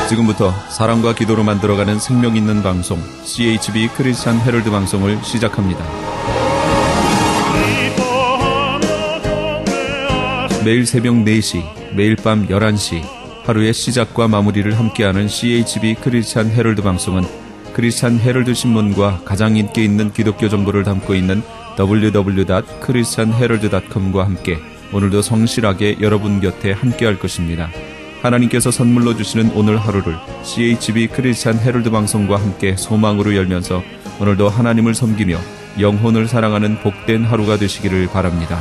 지금부터 사랑과 기도로 만들어가는 생명 있는 방송 CHB 크리스찬 헤럴드 방송을 시작합니다. 매일 새벽 4시, 매일 밤 11시 하루의 시작과 마무리를 함께하는 CHB 크리스찬 헤럴드 방송은 크리스찬 헤럴드 신문과 가장 인기 있는 기독교 정보를 담고 있는 www.christianherald.com과 함께 오늘도 성실하게 여러분 곁에 함께할 것입니다. 하나님께서 선물로 주시는 오늘 하루를 CHB 크리스찬 헤럴드 방송과 함께 소망으로 열면서 오늘도 하나님을 섬기며 영혼을 사랑하는 복된 하루가 되시기를 바랍니다.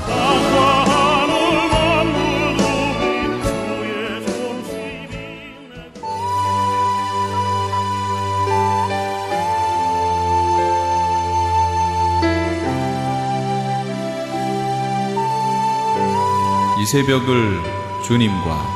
이 새벽을 주님과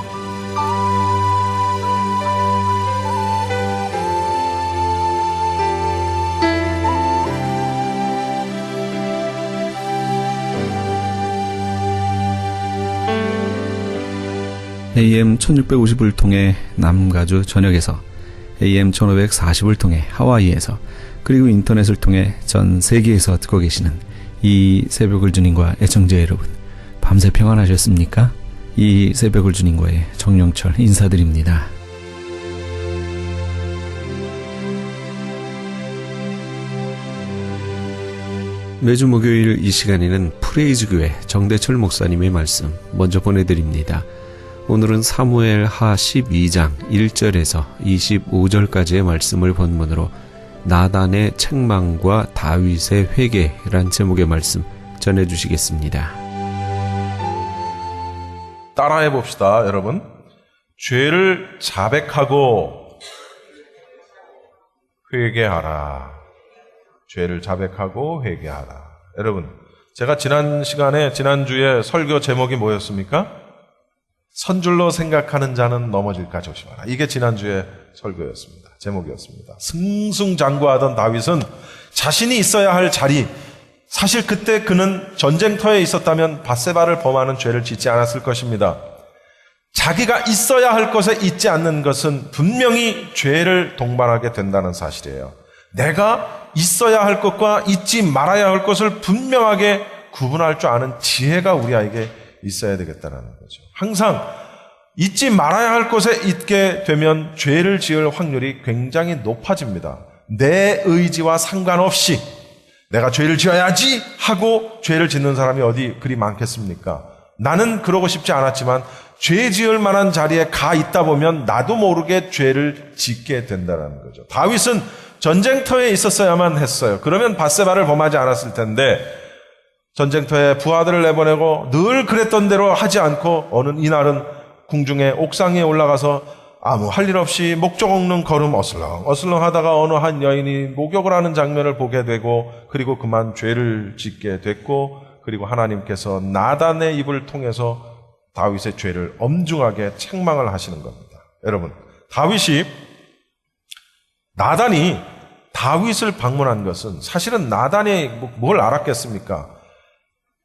AM 1650을 통해 남가주 전역에서, AM 1540을 통해 하와이에서, 그리고 인터넷을 통해 전 세계에서 듣고 계시는 이 새벽을 주님과 애청자 여러분, 밤새 평안하셨습니까? 이 새벽을 주님과의 정영철 인사드립니다. 매주 목요일 이 시간에는 프레이즈교회 정대철 목사님의 말씀 먼저 보내드립니다. 오늘은 사무엘 하 12장 1절에서 25절까지의 말씀을 본문으로 나단의 책망과 다윗의 회개란 제목의 말씀 전해주시겠습니다. 따라해 봅시다, 여러분. 죄를 자백하고 회개하라. 죄를 자백하고 회개하라. 여러분, 제가 지난주에 설교 제목이 뭐였습니까? 선줄로 생각하는 자는 넘어질까 조심하라. 이게 지난주에 설교였습니다. 제목이었습니다. 승승장구하던 다윗은 자신이 있어야 할 자리, 사실 그때 그는 전쟁터에 있었다면 밧세바를 범하는 죄를 짓지 않았을 것입니다. 자기가 있어야 할 것에 있지 않는 것은 분명히 죄를 동반하게 된다는 사실이에요. 내가 있어야 할 것과 있지 말아야 할 것을 분명하게 구분할 줄 아는 지혜가 우리에게 있어야 되겠다는 거죠. 항상 잊지 말아야 할 것에 있게 되면 죄를 지을 확률이 굉장히 높아집니다. 내 의지와 상관없이 내가 죄를 지어야지 하고 죄를 짓는 사람이 어디 그리 많겠습니까? 나는 그러고 싶지 않았지만 죄 지을 만한 자리에 가 있다 보면 나도 모르게 죄를 짓게 된다는 거죠. 다윗은 전쟁터에 있었어야만 했어요. 그러면 밧세바를 범하지 않았을 텐데 전쟁터에 부하들을 내보내고 늘 그랬던 대로 하지 않고 어느 이날은 궁중의 옥상에 올라가서 아무 할 일 없이 목적 없는 걸음 어슬렁 하다가 어느 한 여인이 목욕을 하는 장면을 보게 되고 그리고 그만 죄를 짓게 됐고 그리고 하나님께서 나단의 입을 통해서 다윗의 죄를 엄중하게 책망을 하시는 겁니다. 여러분, 나단이 다윗을 방문한 것은 사실은 나단이 뭘 알았겠습니까?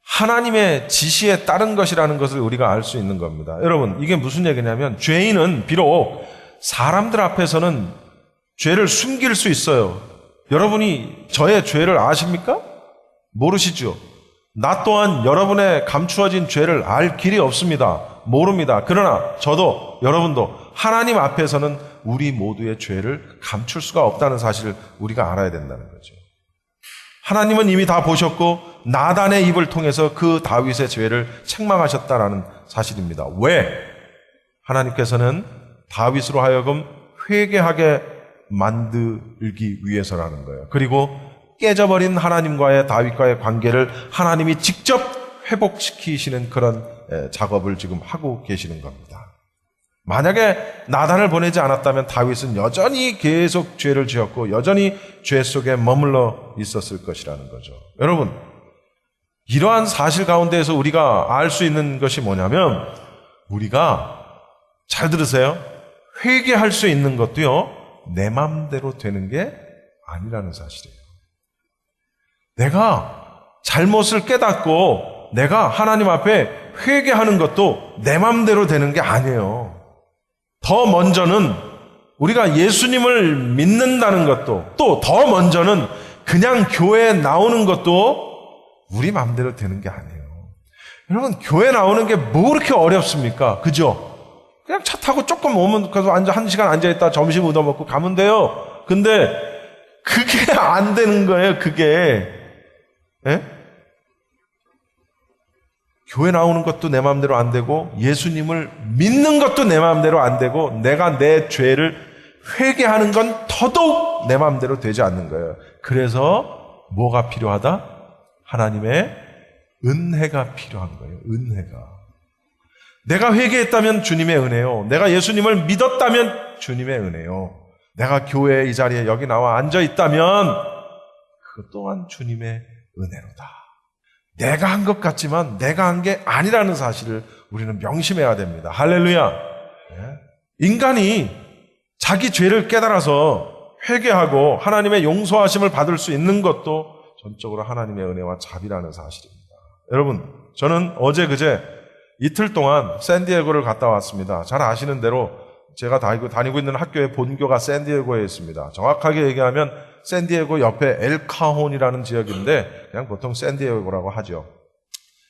하나님의 지시에 따른 것이라는 것을 우리가 알 수 있는 겁니다. 여러분, 이게 무슨 얘기냐면 죄인은 비록 사람들 앞에서는 죄를 숨길 수 있어요. 여러분이 저의 죄를 아십니까? 모르시죠? 나 또한 여러분의 감추어진 죄를 알 길이 없습니다. 모릅니다. 그러나 저도 여러분도 하나님 앞에서는 우리 모두의 죄를 감출 수가 없다는 사실을 우리가 알아야 된다는 거죠. 하나님은 이미 다 보셨고 나단의 입을 통해서 그 다윗의 죄를 책망하셨다라는 사실입니다. 왜? 하나님께서는 다윗으로 하여금 회개하게 만들기 위해서라는 거예요. 그리고 깨져버린 하나님과의 다윗과의 관계를 하나님이 직접 회복시키시는 그런 작업을 지금 하고 계시는 겁니다. 만약에 나단을 보내지 않았다면 다윗은 여전히 계속 죄를 지었고 여전히 죄 속에 머물러 있었을 것이라는 거죠. 여러분, 이러한 사실 가운데에서 우리가 알 수 있는 것이 뭐냐면 우리가 잘 들으세요. 회개할 수 있는 것도요, 내 마음대로 되는 게 아니라는 사실이에요. 내가 잘못을 깨닫고 내가 하나님 앞에 회개하는 것도 내 마음대로 되는 게 아니에요. 더 먼저는 우리가 예수님을 믿는다는 것도 또 더 먼저는 그냥 교회에 나오는 것도 우리 마음대로 되는 게 아니에요. 여러분, 교회 나오는 게 뭐 그렇게 어렵습니까? 그죠? 그냥 차 타고 조금 오면 가서 한 시간 앉아있다 점심 얻어먹고 가면 돼요. 근데 그게 안 되는 거예요, 그게. 예? 교회 나오는 것도 내 마음대로 안 되고 예수님을 믿는 것도 내 마음대로 안 되고 내가 내 죄를 회개하는 건 더더욱 내 마음대로 되지 않는 거예요. 그래서 뭐가 필요하다? 하나님의 은혜가 필요한 거예요. 은혜가. 내가 회개했다면 주님의 은혜요. 내가 예수님을 믿었다면 주님의 은혜요. 내가 교회 이 자리에 여기 나와 앉아있다면 그것 또한 주님의 은혜로다. 내가 한 것 같지만 내가 한 게 아니라는 사실을 우리는 명심해야 됩니다. 할렐루야. 인간이 자기 죄를 깨달아서 회개하고 하나님의 용서하심을 받을 수 있는 것도 전적으로 하나님의 은혜와 자비라는 사실입니다. 여러분, 저는 어제 그제 이틀 동안 샌디에고를 갔다 왔습니다. 잘 아시는 대로 제가 다니고 있는 학교의 본교가 샌디에고에 있습니다. 정확하게 얘기하면 샌디에고 옆에 엘카혼이라는 지역인데 그냥 보통 샌디에고라고 하죠.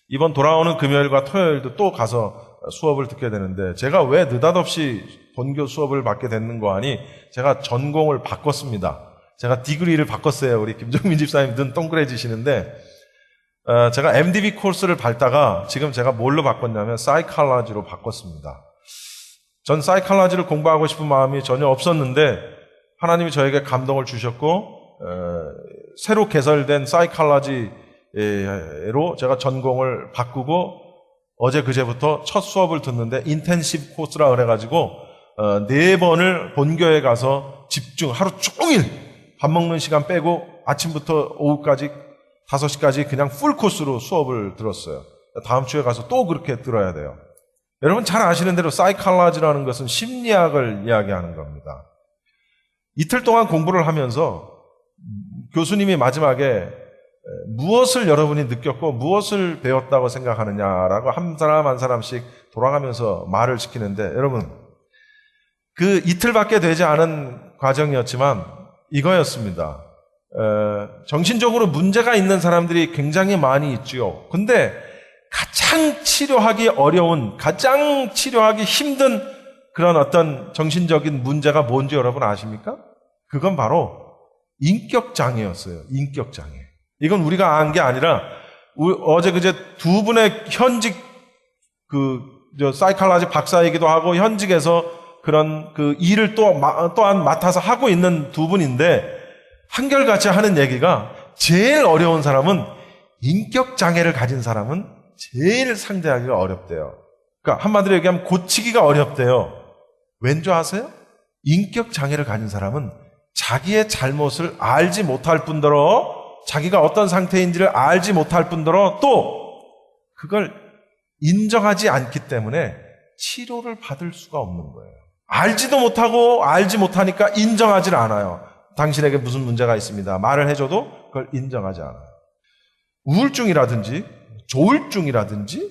이번 돌아오는 금요일과 토요일도 또 가서 수업을 듣게 되는데 제가 왜 느닷없이 본교 수업을 받게 됐는 거 아니 제가 전공을 바꿨습니다. 제가 디그리를 바꿨어요. 우리 김종민 집사님 눈 동그래지시는데 제가 MDB 코र्스를 밟다가 지금 제가 뭘로 바꿨냐면 사이칼라지로 바꿨습니다. 전 사이칼라지를 공부하고 싶은 마음이 전혀 없었는데 하나님이 저에게 감동을 주셨고 새로 개설된 사이칼라지로 제가 전공을 바꾸고 어제 그제부터 첫 수업을 듣는데 인텐시브 코스라 그래가지고 4번을 본교에 가서 집중 하루 종일 밥 먹는 시간 빼고 아침부터 오후까지 5시까지 그냥 풀 코스로 수업을 들었어요. 다음 주에 가서 또 그렇게 들어야 돼요. 여러분 잘 아시는 대로 사이칼라지라는 것은 심리학을 이야기하는 겁니다. 이틀 동안 공부를 하면서 교수님이 마지막에 무엇을 여러분이 느꼈고 무엇을 배웠다고 생각하느냐라고 한 사람 한 사람씩 돌아가면서 말을 시키는데 여러분 그 이틀밖에 되지 않은 과정이었지만 이거였습니다. 정신적으로 문제가 있는 사람들이 굉장히 많이 있지요. 근데 가장 치료하기 어려운, 가장 치료하기 힘든 그런 어떤 정신적인 문제가 뭔지 여러분 아십니까? 그건 바로 인격장애였어요. 인격장애. 이건 우리가 안 게 아니라 어제 그제 두 분의 현직 사이칼라지 박사이기도 하고 현직에서 그런 그 일을 또한 맡아서 하고 있는 두 분인데 한결같이 하는 얘기가 제일 어려운 사람은 인격장애를 가진 사람은 제일 상대하기가 어렵대요. 그러니까 한마디로 얘기하면 고치기가 어렵대요. 왠지 아세요? 인격장애를 가진 사람은 자기의 잘못을 알지 못할 뿐더러 자기가 어떤 상태인지를 알지 못할 뿐더러 또 그걸 인정하지 않기 때문에 치료를 받을 수가 없는 거예요. 알지도 못하고 알지 못하니까 인정하지 않아요. 당신에게 무슨 문제가 있습니다. 말을 해줘도 그걸 인정하지 않아요. 우울증이라든지 조울증이라든지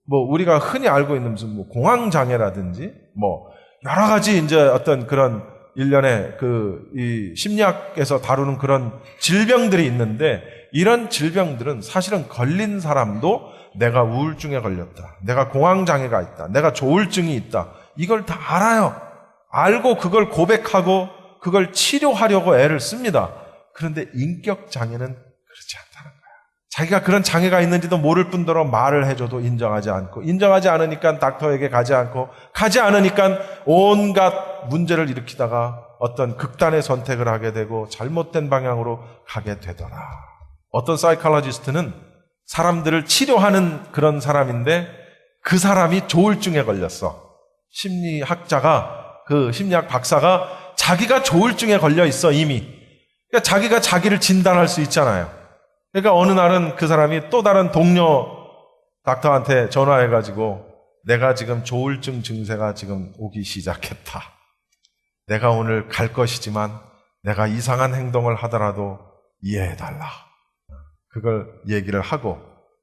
뭐 우리가 흔히 알고 있는 무슨 뭐 공황장애라든지 뭐 여러 가지 이제 어떤 그런 일련의 이 심리학에서 다루는 그런 질병들이 있는데 이런 질병들은 사실은 걸린 사람도 내가 우울증에 걸렸다. 내가 공황장애가 있다. 내가 조울증이 있다. 이걸 다 알아요. 알고 그걸 고백하고 그걸 치료하려고 애를 씁니다. 그런데 인격장애는 그렇지 않다는 거야. 자기가 그런 장애가 있는지도 모를 뿐더러 말을 해줘도 인정하지 않고 인정하지 않으니까 닥터에게 가지 않고 가지 않으니까 온갖 문제를 일으키다가 어떤 극단의 선택을 하게 되고 잘못된 방향으로 가게 되더라. 어떤 사이칼로지스트는 사람들을 치료하는 그런 사람인데 그 사람이 조울증에 걸렸어. 심리학자가 그 심리학 박사가 자기가 조울증에 걸려 있어 이미. 그러니까 자기가 자기를 진단할 수 있잖아요. 그러니까 어느 날은 그 사람이 또 다른 동료 닥터한테 전화해가지고 내가 지금 조울증 증세가 지금 오기 시작했다. 내가 오늘 갈 것이지만 내가 이상한 행동을 하더라도 이해해달라. 그걸 얘기를 하고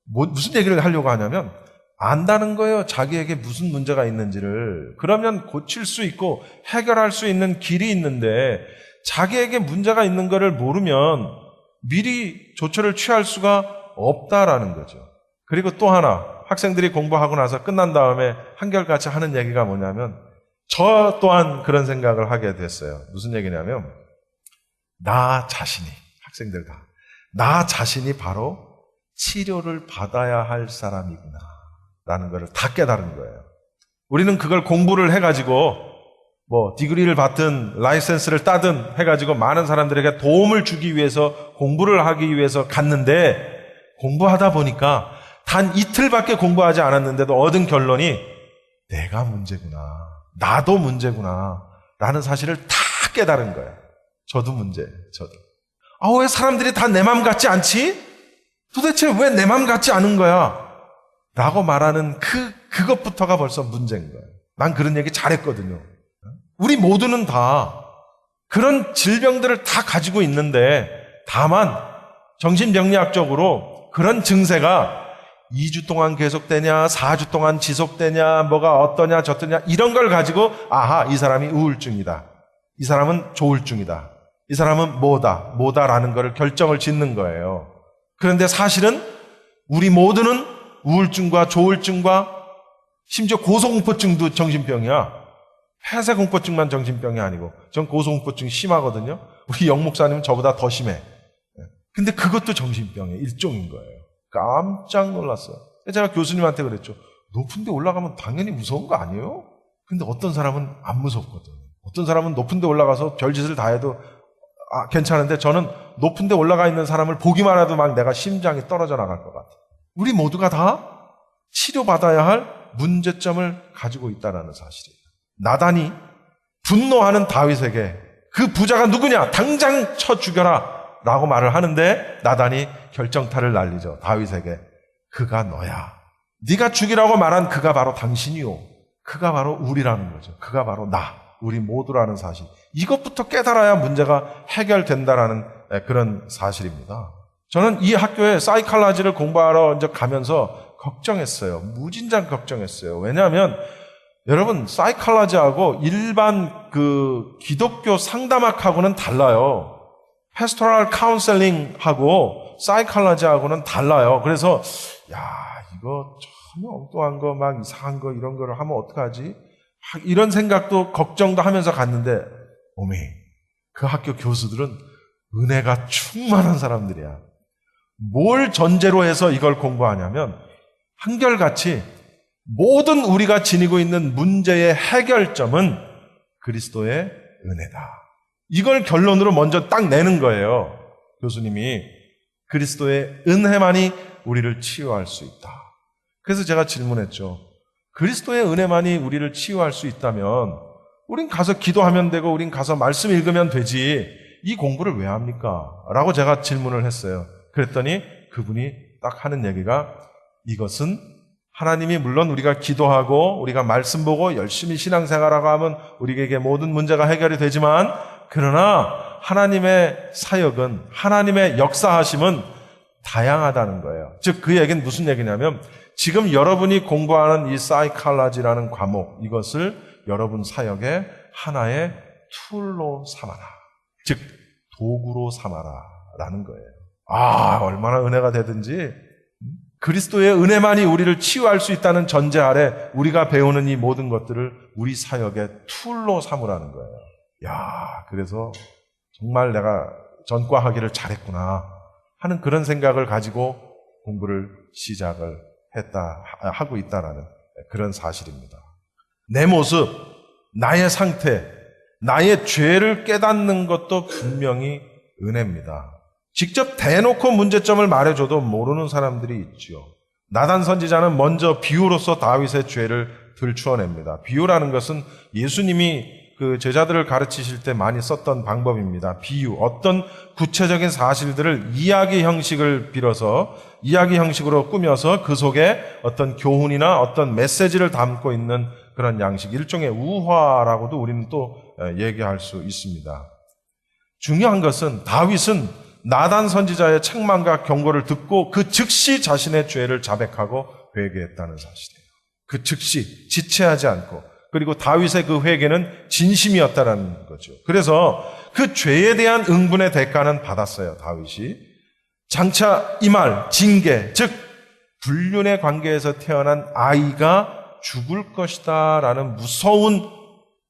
무슨 얘기를 하려고 하냐면 안다는 거예요. 자기에게 무슨 문제가 있는지를. 그러면 고칠 수 있고 해결할 수 있는 길이 있는데 자기에게 문제가 있는 거를 모르면 미리 조처를 취할 수가 없다라는 거죠. 그리고 또 하나, 학생들이 공부하고 나서 끝난 다음에 한결같이 하는 얘기가 뭐냐면 저 또한 그런 생각을 하게 됐어요. 무슨 얘기냐면 나 자신이, 학생들 다, 나 자신이 바로 치료를 받아야 할 사람이구나 라는 것을 다 깨달은 거예요. 우리는 그걸 공부를 해가지고 디그리를 받든 라이센스를 따든 해가지고 많은 사람들에게 도움을 주기 위해서 공부를 하기 위해서 갔는데 공부하다 보니까 단 이틀밖에 공부하지 않았는데도 얻은 결론이 내가 문제구나, 나도 문제구나 라는 사실을 다 깨달은 거예요. 저도 문제예요. 저도. 왜 사람들이 다 내 맘 같지 않지? 도대체 왜 내 맘 같지 않은 거야? 라고 말하는 그것부터가 벌써 문제인 거예요. 난 그런 얘기 잘했거든요. 우리 모두는 다 그런 질병들을 다 가지고 있는데 다만 정신병리학적으로 그런 증세가 2주 동안 계속되냐, 4주 동안 지속되냐, 뭐가 어떠냐, 저떠냐 이런 걸 가지고 이 사람이 우울증이다. 이 사람은 조울증이다. 이 사람은 뭐다라는 걸 결정을 짓는 거예요. 그런데 사실은 우리 모두는 우울증과 조울증과 심지어 고소공포증도 정신병이야. 폐쇄공포증만 정신병이 아니고 전 고소공포증이 심하거든요. 우리 영 목사님은 저보다 더 심해. 근데 그것도 정신병의 일종인 거예요. 깜짝 놀랐어요. 제가 교수님한테 그랬죠. 높은 데 올라가면 당연히 무서운 거 아니에요? 근데 어떤 사람은 안 무섭거든. 어떤 사람은 높은 데 올라가서 별짓을 다 해도 괜찮은데 저는 높은 데 올라가 있는 사람을 보기만 해도 막 내가 심장이 떨어져 나갈 것 같아요. 우리 모두가 다 치료받아야 할 문제점을 가지고 있다는 사실이에요. 나단이 분노하는 다윗에게 그 부자가 누구냐? 당장 쳐 죽여라 라고 말을 하는데 나단이 결정타를 날리죠. 다윗에게 그가 너야. 네가 죽이라고 말한 그가 바로 당신이요. 그가 바로 우리라는 거죠. 그가 바로 우리 모두라는 사실. 이것부터 깨달아야 문제가 해결된다라는 그런 사실입니다. 저는 이 학교에 사이칼라지를 공부하러 이제 가면서 걱정했어요. 무진장 걱정했어요. 왜냐하면 여러분 사이칼라지하고 일반 기독교 상담학하고는 달라요. 패스토럴 카운셀링하고 사이칼라지하고는 달라요. 그래서 이거 전혀 엉뚱한 거 막 이상한 거 이런 거를 하면 어떡하지? 이런 생각도 걱정도 하면서 갔는데 그 학교 교수들은 은혜가 충만한 사람들이야. 뭘 전제로 해서 이걸 공부하냐면 한결같이 모든 우리가 지니고 있는 문제의 해결점은 그리스도의 은혜다. 이걸 결론으로 먼저 딱 내는 거예요. 교수님이 그리스도의 은혜만이 우리를 치유할 수 있다. 그래서 제가 질문했죠. 그리스도의 은혜만이 우리를 치유할 수 있다면 우린 가서 기도하면 되고 우린 가서 말씀 읽으면 되지 이 공부를 왜 합니까? 라고 제가 질문을 했어요. 그랬더니 그분이 딱 하는 얘기가 이것은 하나님이 물론 우리가 기도하고 우리가 말씀 보고 열심히 신앙생활하고 하면 우리에게 모든 문제가 해결이 되지만 그러나 하나님의 사역은 하나님의 역사하심은 다양하다는 거예요. 즉 그 얘기는 무슨 얘기냐면 지금 여러분이 공부하는 이 사이칼라지라는 과목 이것을 여러분 사역의 하나의 툴로 삼아라. 즉 도구로 삼아라 라는 거예요. 얼마나 은혜가 되든지 그리스도의 은혜만이 우리를 치유할 수 있다는 전제 아래 우리가 배우는 이 모든 것들을 우리 사역의 툴로 삼으라는 거예요. 그래서 정말 내가 전과하기를 잘했구나 하는 그런 생각을 가지고 공부를 시작을 하고 있다라는 그런 사실입니다. 내 모습, 나의 상태, 나의 죄를 깨닫는 것도 분명히 은혜입니다. 직접 대놓고 문제점을 말해줘도 모르는 사람들이 있지요. 나단 선지자는 먼저 비유로서 다윗의 죄를 들추어냅니다. 비유라는 것은 예수님이 그 제자들을 가르치실 때 많이 썼던 방법입니다. 비유, 어떤 구체적인 사실들을 이야기 형식을 빌어서 이야기 형식으로 꾸며서 그 속에 어떤 교훈이나 어떤 메시지를 담고 있는 그런 양식, 일종의 우화라고도 우리는 또 얘기할 수 있습니다. 중요한 것은 다윗은 나단 선지자의 책망과 경고를 듣고 그 즉시 자신의 죄를 자백하고 회개했다는 사실이에요. 그 즉시 지체하지 않고, 그리고 다윗의 그 회개는 진심이었다라는 거죠. 그래서 그 죄에 대한 응분의 대가는 받았어요, 다윗이. 장차 이 말, 징계, 즉 불륜의 관계에서 태어난 아이가 죽을 것이다 라는 무서운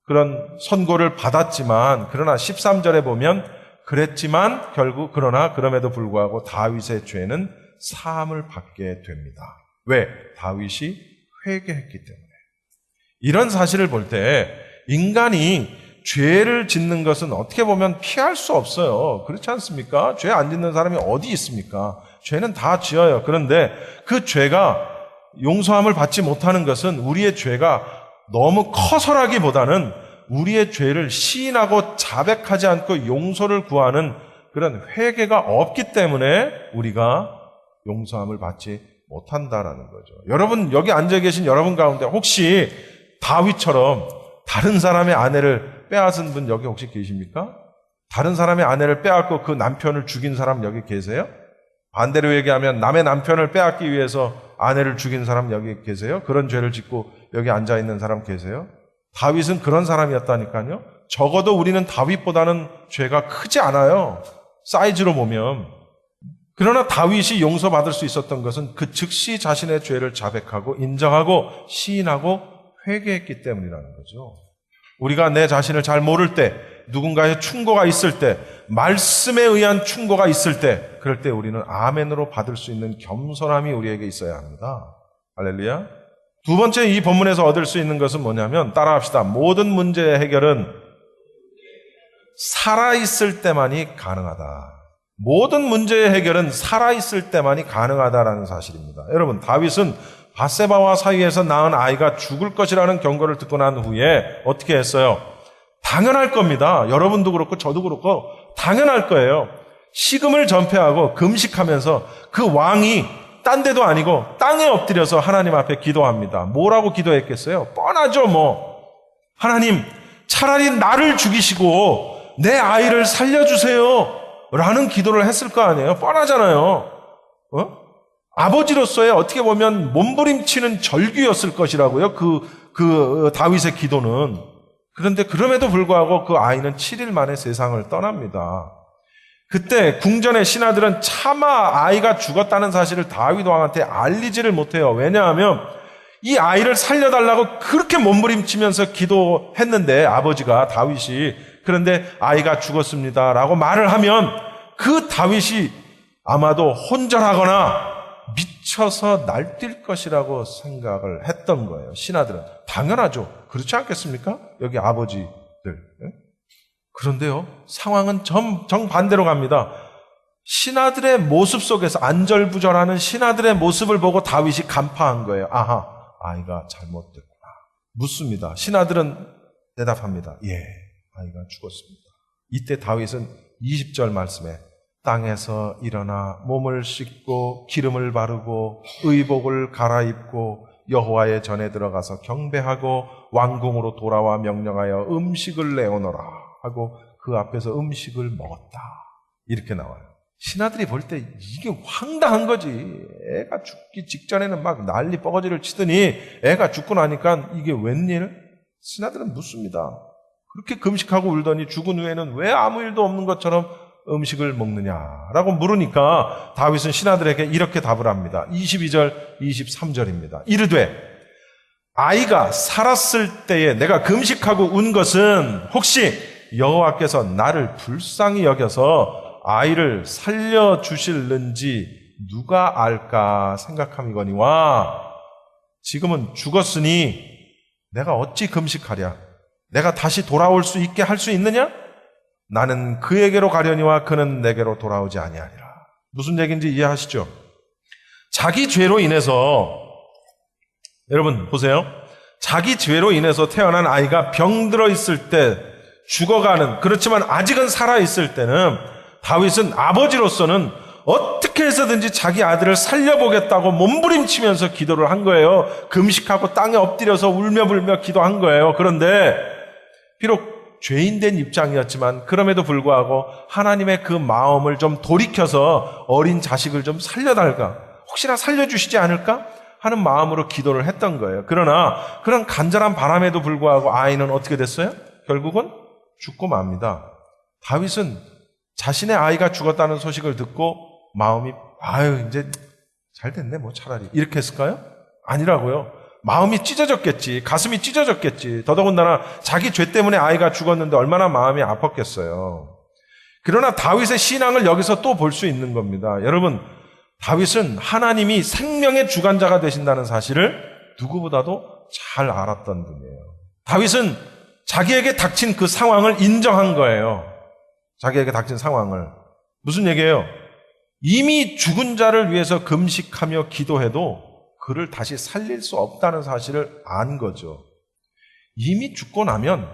그런 선고를 받았지만, 그러나 13절에 보면 그랬지만 결국 그러나 그럼에도 불구하고 다윗의 죄는 사함을 받게 됩니다. 왜? 다윗이 회개했기 때문에. 이런 사실을 볼 때 인간이 죄를 짓는 것은 어떻게 보면 피할 수 없어요. 그렇지 않습니까? 죄 안 짓는 사람이 어디 있습니까? 죄는 다 지어요. 그런데 그 죄가 용서함을 받지 못하는 것은 우리의 죄가 너무 커서라기보다는 우리의 죄를 시인하고 자백하지 않고 용서를 구하는 그런 회개가 없기 때문에 우리가 용서함을 받지 못한다라는 거죠. 여러분, 여기 앉아 계신 여러분 가운데 혹시 다윗처럼 다른 사람의 아내를 빼앗은 분 여기 혹시 계십니까? 다른 사람의 아내를 빼앗고 그 남편을 죽인 사람 여기 계세요? 반대로 얘기하면 남의 남편을 빼앗기 위해서 아내를 죽인 사람 여기 계세요? 그런 죄를 짓고 여기 앉아 있는 사람 계세요? 다윗은 그런 사람이었다니까요. 적어도 우리는 다윗보다는 죄가 크지 않아요. 사이즈로 보면. 그러나 다윗이 용서받을 수 있었던 것은 그 즉시 자신의 죄를 자백하고 인정하고 시인하고 회개했기 때문이라는 거죠. 우리가 내 자신을 잘 모를 때, 누군가의 충고가 있을 때, 말씀에 의한 충고가 있을 때, 그럴 때 우리는 아멘으로 받을 수 있는 겸손함이 우리에게 있어야 합니다. 할렐루야. 두 번째, 이 본문에서 얻을 수 있는 것은 뭐냐면, 따라합시다. 모든 문제의 해결은 살아있을 때만이 가능하다. 모든 문제의 해결은 살아있을 때만이 가능하다라는 사실입니다. 여러분, 다윗은 밧세바와 사이에서 낳은 아이가 죽을 것이라는 경고를 듣고 난 후에 어떻게 했어요? 당연할 겁니다. 여러분도 그렇고 저도 그렇고 당연할 거예요. 식음을 전폐하고 금식하면서 그 왕이 딴 데도 아니고 땅에 엎드려서 하나님 앞에 기도합니다. 뭐라고 기도했겠어요? 뻔하죠, 뭐. 하나님, 차라리 나를 죽이시고 내 아이를 살려주세요 라는 기도를 했을 거 아니에요? 뻔하잖아요. 아버지로서의 어떻게 보면 몸부림치는 절규였을 것이라고요. 그 다윗의 기도는. 그런데 그럼에도 불구하고 그 아이는 7일 만에 세상을 떠납니다. 그때 궁전의 신하들은 차마 아이가 죽었다는 사실을 다윗 왕한테 알리지를 못해요. 왜냐하면 이 아이를 살려달라고 그렇게 몸부림치면서 기도했는데 아버지가 다윗이, 그런데 아이가 죽었습니다라고 말을 하면 그 다윗이 아마도 혼절하거나 미쳐서 날뛸 것이라고 생각을 했던 거예요. 신하들은. 당연하죠. 그렇지 않겠습니까? 여기 아버지들. 그런데요, 상황은 정반대로 갑니다. 신하들의 모습 속에서, 안절부절하는 신하들의 모습을 보고 다윗이 간파한 거예요. 아하, 아이가 잘못됐구나. 묻습니다. 신하들은 대답합니다. 예, 아이가 죽었습니다. 이때 다윗은 20절 말씀에 땅에서 일어나 몸을 씻고 기름을 바르고 의복을 갈아입고 여호와의 전에 들어가서 경배하고 왕궁으로 돌아와 명령하여 음식을 내오너라 하고 그 앞에서 음식을 먹었다. 이렇게 나와요. 신하들이 볼 때 이게 황당한 거지. 애가 죽기 직전에는 막 난리 뻐거지를 치더니 애가 죽고 나니까 이게 웬일? 신하들은 묻습니다. 그렇게 금식하고 울더니 죽은 후에는 왜 아무 일도 없는 것처럼 음식을 먹느냐라고 물으니까 다윗은 신하들에게 이렇게 답을 합니다. 22절, 23절입니다. 이르되 아이가 살았을 때에 내가 금식하고 운 것은 혹시 여호와께서 나를 불쌍히 여겨서 아이를 살려주실는지 누가 알까 생각함이거니와 지금은 죽었으니 내가 어찌 금식하랴? 내가 다시 돌아올 수 있게 할 수 있느냐? 나는 그에게로 가려니와 그는 내게로 돌아오지 아니하리라. 무슨 얘기인지 이해하시죠? 자기 죄로 인해서, 여러분 보세요. 자기 죄로 인해서 태어난 아이가 병들어 있을 때, 죽어가는, 그렇지만 아직은 살아있을 때는 다윗은 아버지로서는 어떻게 해서든지 자기 아들을 살려보겠다고 몸부림치면서 기도를 한 거예요. 금식하고 땅에 엎드려서 울며불며 기도한 거예요. 그런데 비록 죄인된 입장이었지만 그럼에도 불구하고 하나님의 그 마음을 좀 돌이켜서 어린 자식을 좀 살려달까? 혹시나 살려주시지 않을까? 하는 마음으로 기도를 했던 거예요. 그러나 그런 간절한 바람에도 불구하고 아이는 어떻게 됐어요? 결국은 죽고 맙니다. 다윗은 자신의 아이가 죽었다는 소식을 듣고 마음이 이제 잘 됐네 뭐 차라리 이렇게 했을까요? 아니라고요. 마음이 찢어졌겠지. 가슴이 찢어졌겠지. 더더군다나 자기 죄 때문에 아이가 죽었는데 얼마나 마음이 아팠겠어요. 그러나 다윗의 신앙을 여기서 또 볼 수 있는 겁니다. 여러분, 다윗은 하나님이 생명의 주관자가 되신다는 사실을 누구보다도 잘 알았던 분이에요. 다윗은 자기에게 닥친 그 상황을 인정한 거예요. 자기에게 닥친 상황을. 무슨 얘기예요? 이미 죽은 자를 위해서 금식하며 기도해도 그를 다시 살릴 수 없다는 사실을 안 거죠. 이미 죽고 나면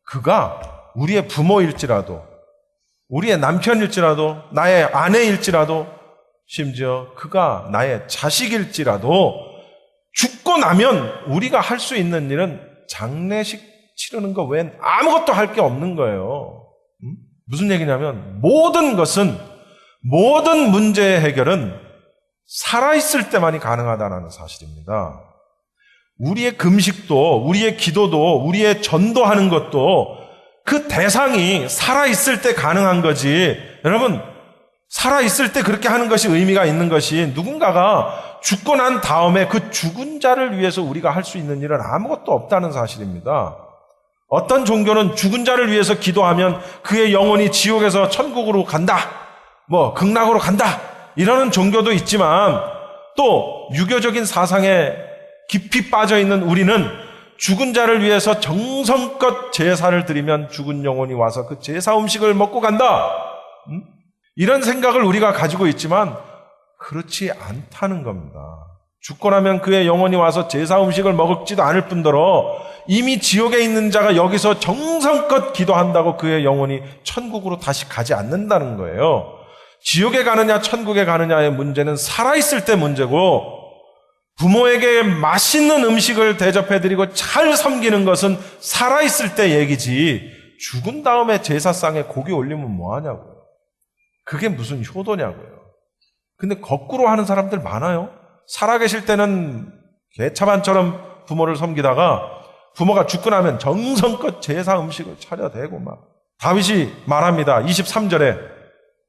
그가 우리의 부모일지라도, 우리의 남편일지라도, 나의 아내일지라도, 심지어 그가 나의 자식일지라도 죽고 나면 우리가 할 수 있는 일은 장례식 치르는 거 외엔 아무것도 할 게 없는 거예요. 무슨 얘기냐면 모든 문제의 해결은 살아있을 때만이 가능하다는 사실입니다. 우리의 금식도, 우리의 기도도, 우리의 전도하는 것도 그 대상이 살아있을 때 가능한 거지. 여러분, 살아있을 때 그렇게 하는 것이 의미가 있는 것이 누군가가 죽고 난 다음에 그 죽은 자를 위해서 우리가 할 수 있는 일은 아무것도 없다는 사실입니다. 어떤 종교는 죽은 자를 위해서 기도하면 그의 영혼이 지옥에서 천국으로 간다, 극락으로 간다, 이러는 종교도 있지만 또 유교적인 사상에 깊이 빠져 있는 우리는 죽은 자를 위해서 정성껏 제사를 드리면 죽은 영혼이 와서 그 제사 음식을 먹고 간다. 이런 생각을 우리가 가지고 있지만 그렇지 않다는 겁니다. 죽고 나면 그의 영혼이 와서 제사 음식을 먹지도 않을 뿐더러 이미 지옥에 있는 자가 여기서 정성껏 기도한다고 그의 영혼이 천국으로 다시 가지 않는다는 거예요. 지옥에 가느냐 천국에 가느냐의 문제는 살아있을 때 문제고, 부모에게 맛있는 음식을 대접해드리고 잘 섬기는 것은 살아있을 때 얘기지, 죽은 다음에 제사상에 고기 올리면 뭐하냐고요. 그게 무슨 효도냐고요. 근데 거꾸로 하는 사람들 많아요. 살아계실 때는 개차반처럼 부모를 섬기다가 부모가 죽고 나면 정성껏 제사 음식을 차려대고 막. 다윗이 말합니다. 23절에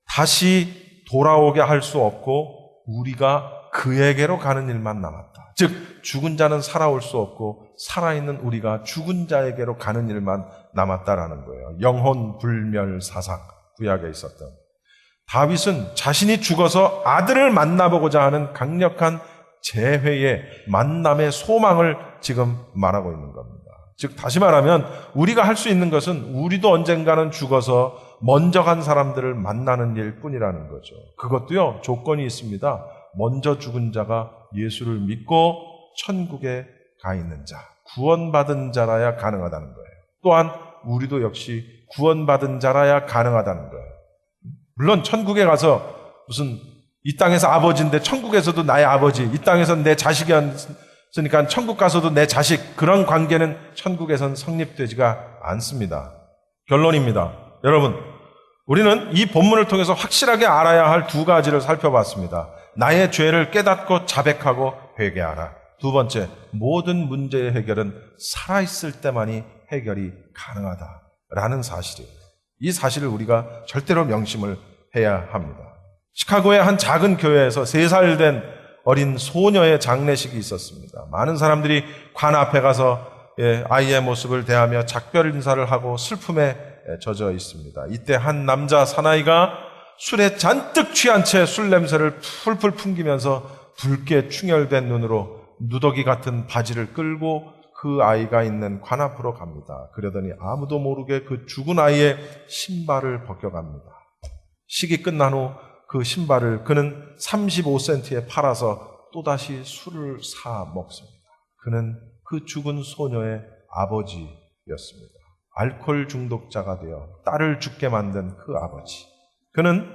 다시 돌아오게 할 수 없고 우리가 그에게로 가는 일만 남았다. 즉 죽은 자는 살아올 수 없고 살아있는 우리가 죽은 자에게로 가는 일만 남았다라는 거예요. 영혼 불멸 사상, 구약에 있었던. 다윗은 자신이 죽어서 아들을 만나보고자 하는 강력한 재회의 만남의 소망을 지금 말하고 있는 겁니다. 즉 다시 말하면 우리가 할 수 있는 것은 우리도 언젠가는 죽어서 먼저 간 사람들을 만나는 일뿐이라는 거죠. 그것도요, 조건이 있습니다. 먼저 죽은 자가 예수를 믿고 천국에 가 있는 자, 구원받은 자라야 가능하다는 거예요. 또한 우리도 역시 구원받은 자라야 가능하다는 거예요. 물론 천국에 가서 무슨 이 땅에서 아버지인데 천국에서도 나의 아버지, 이 땅에서 내 자식이었으니까 천국 가서도 내 자식, 그런 관계는 천국에선 성립되지가 않습니다. 결론입니다. 여러분, 우리는 이 본문을 통해서 확실하게 알아야 할 두 가지를 살펴봤습니다. 나의 죄를 깨닫고 자백하고 회개하라. 두 번째, 모든 문제의 해결은 살아있을 때만이 해결이 가능하다라는 사실이에요. 이 사실을 우리가 절대로 명심을 해야 합니다. 시카고의 한 작은 교회에서 3살 된 어린 소녀의 장례식이 있었습니다. 많은 사람들이 관 앞에 가서 아이의 모습을 대하며 작별 인사를 하고 슬픔에 젖어 있습니다. 이때 한 남자 사나이가 술에 잔뜩 취한 채 술 냄새를 풀풀 풍기면서 붉게 충혈된 눈으로 누더기 같은 바지를 끌고 그 아이가 있는 관 앞으로 갑니다. 그러더니 아무도 모르게 그 죽은 아이의 신발을 벗겨갑니다. 식이 끝난 후 그 신발을 그는 35센트에 팔아서 또다시 술을 사 먹습니다. 그는 그 죽은 소녀의 아버지였습니다. 알코올 중독자가 되어 딸을 죽게 만든 그 아버지. 그는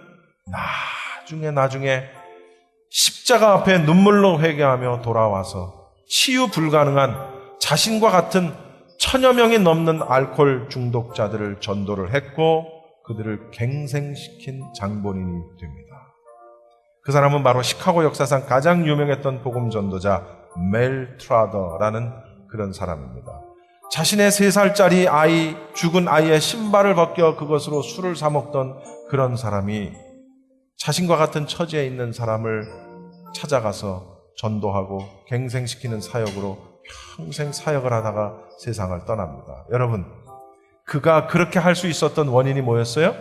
나중에 십자가 앞에 눈물로 회개하며 돌아와서 치유 불가능한 자신과 같은 1000여 명이 넘는 알코올 중독자들을 전도를 했고 그들을 갱생시킨 장본인이 됩니다. 그 사람은 바로 시카고 역사상 가장 유명했던 복음 전도자 멜트라더라는 그런 사람입니다. 자신의 3살짜리 아이, 죽은 아이의 신발을 벗겨 그것으로 술을 사 먹던 그런 사람이 자신과 같은 처지에 있는 사람을 찾아가서 전도하고 갱생시키는 사역으로 평생 사역을 하다가 세상을 떠납니다. 여러분, 그가 그렇게 할 수 있었던 원인이 뭐였어요?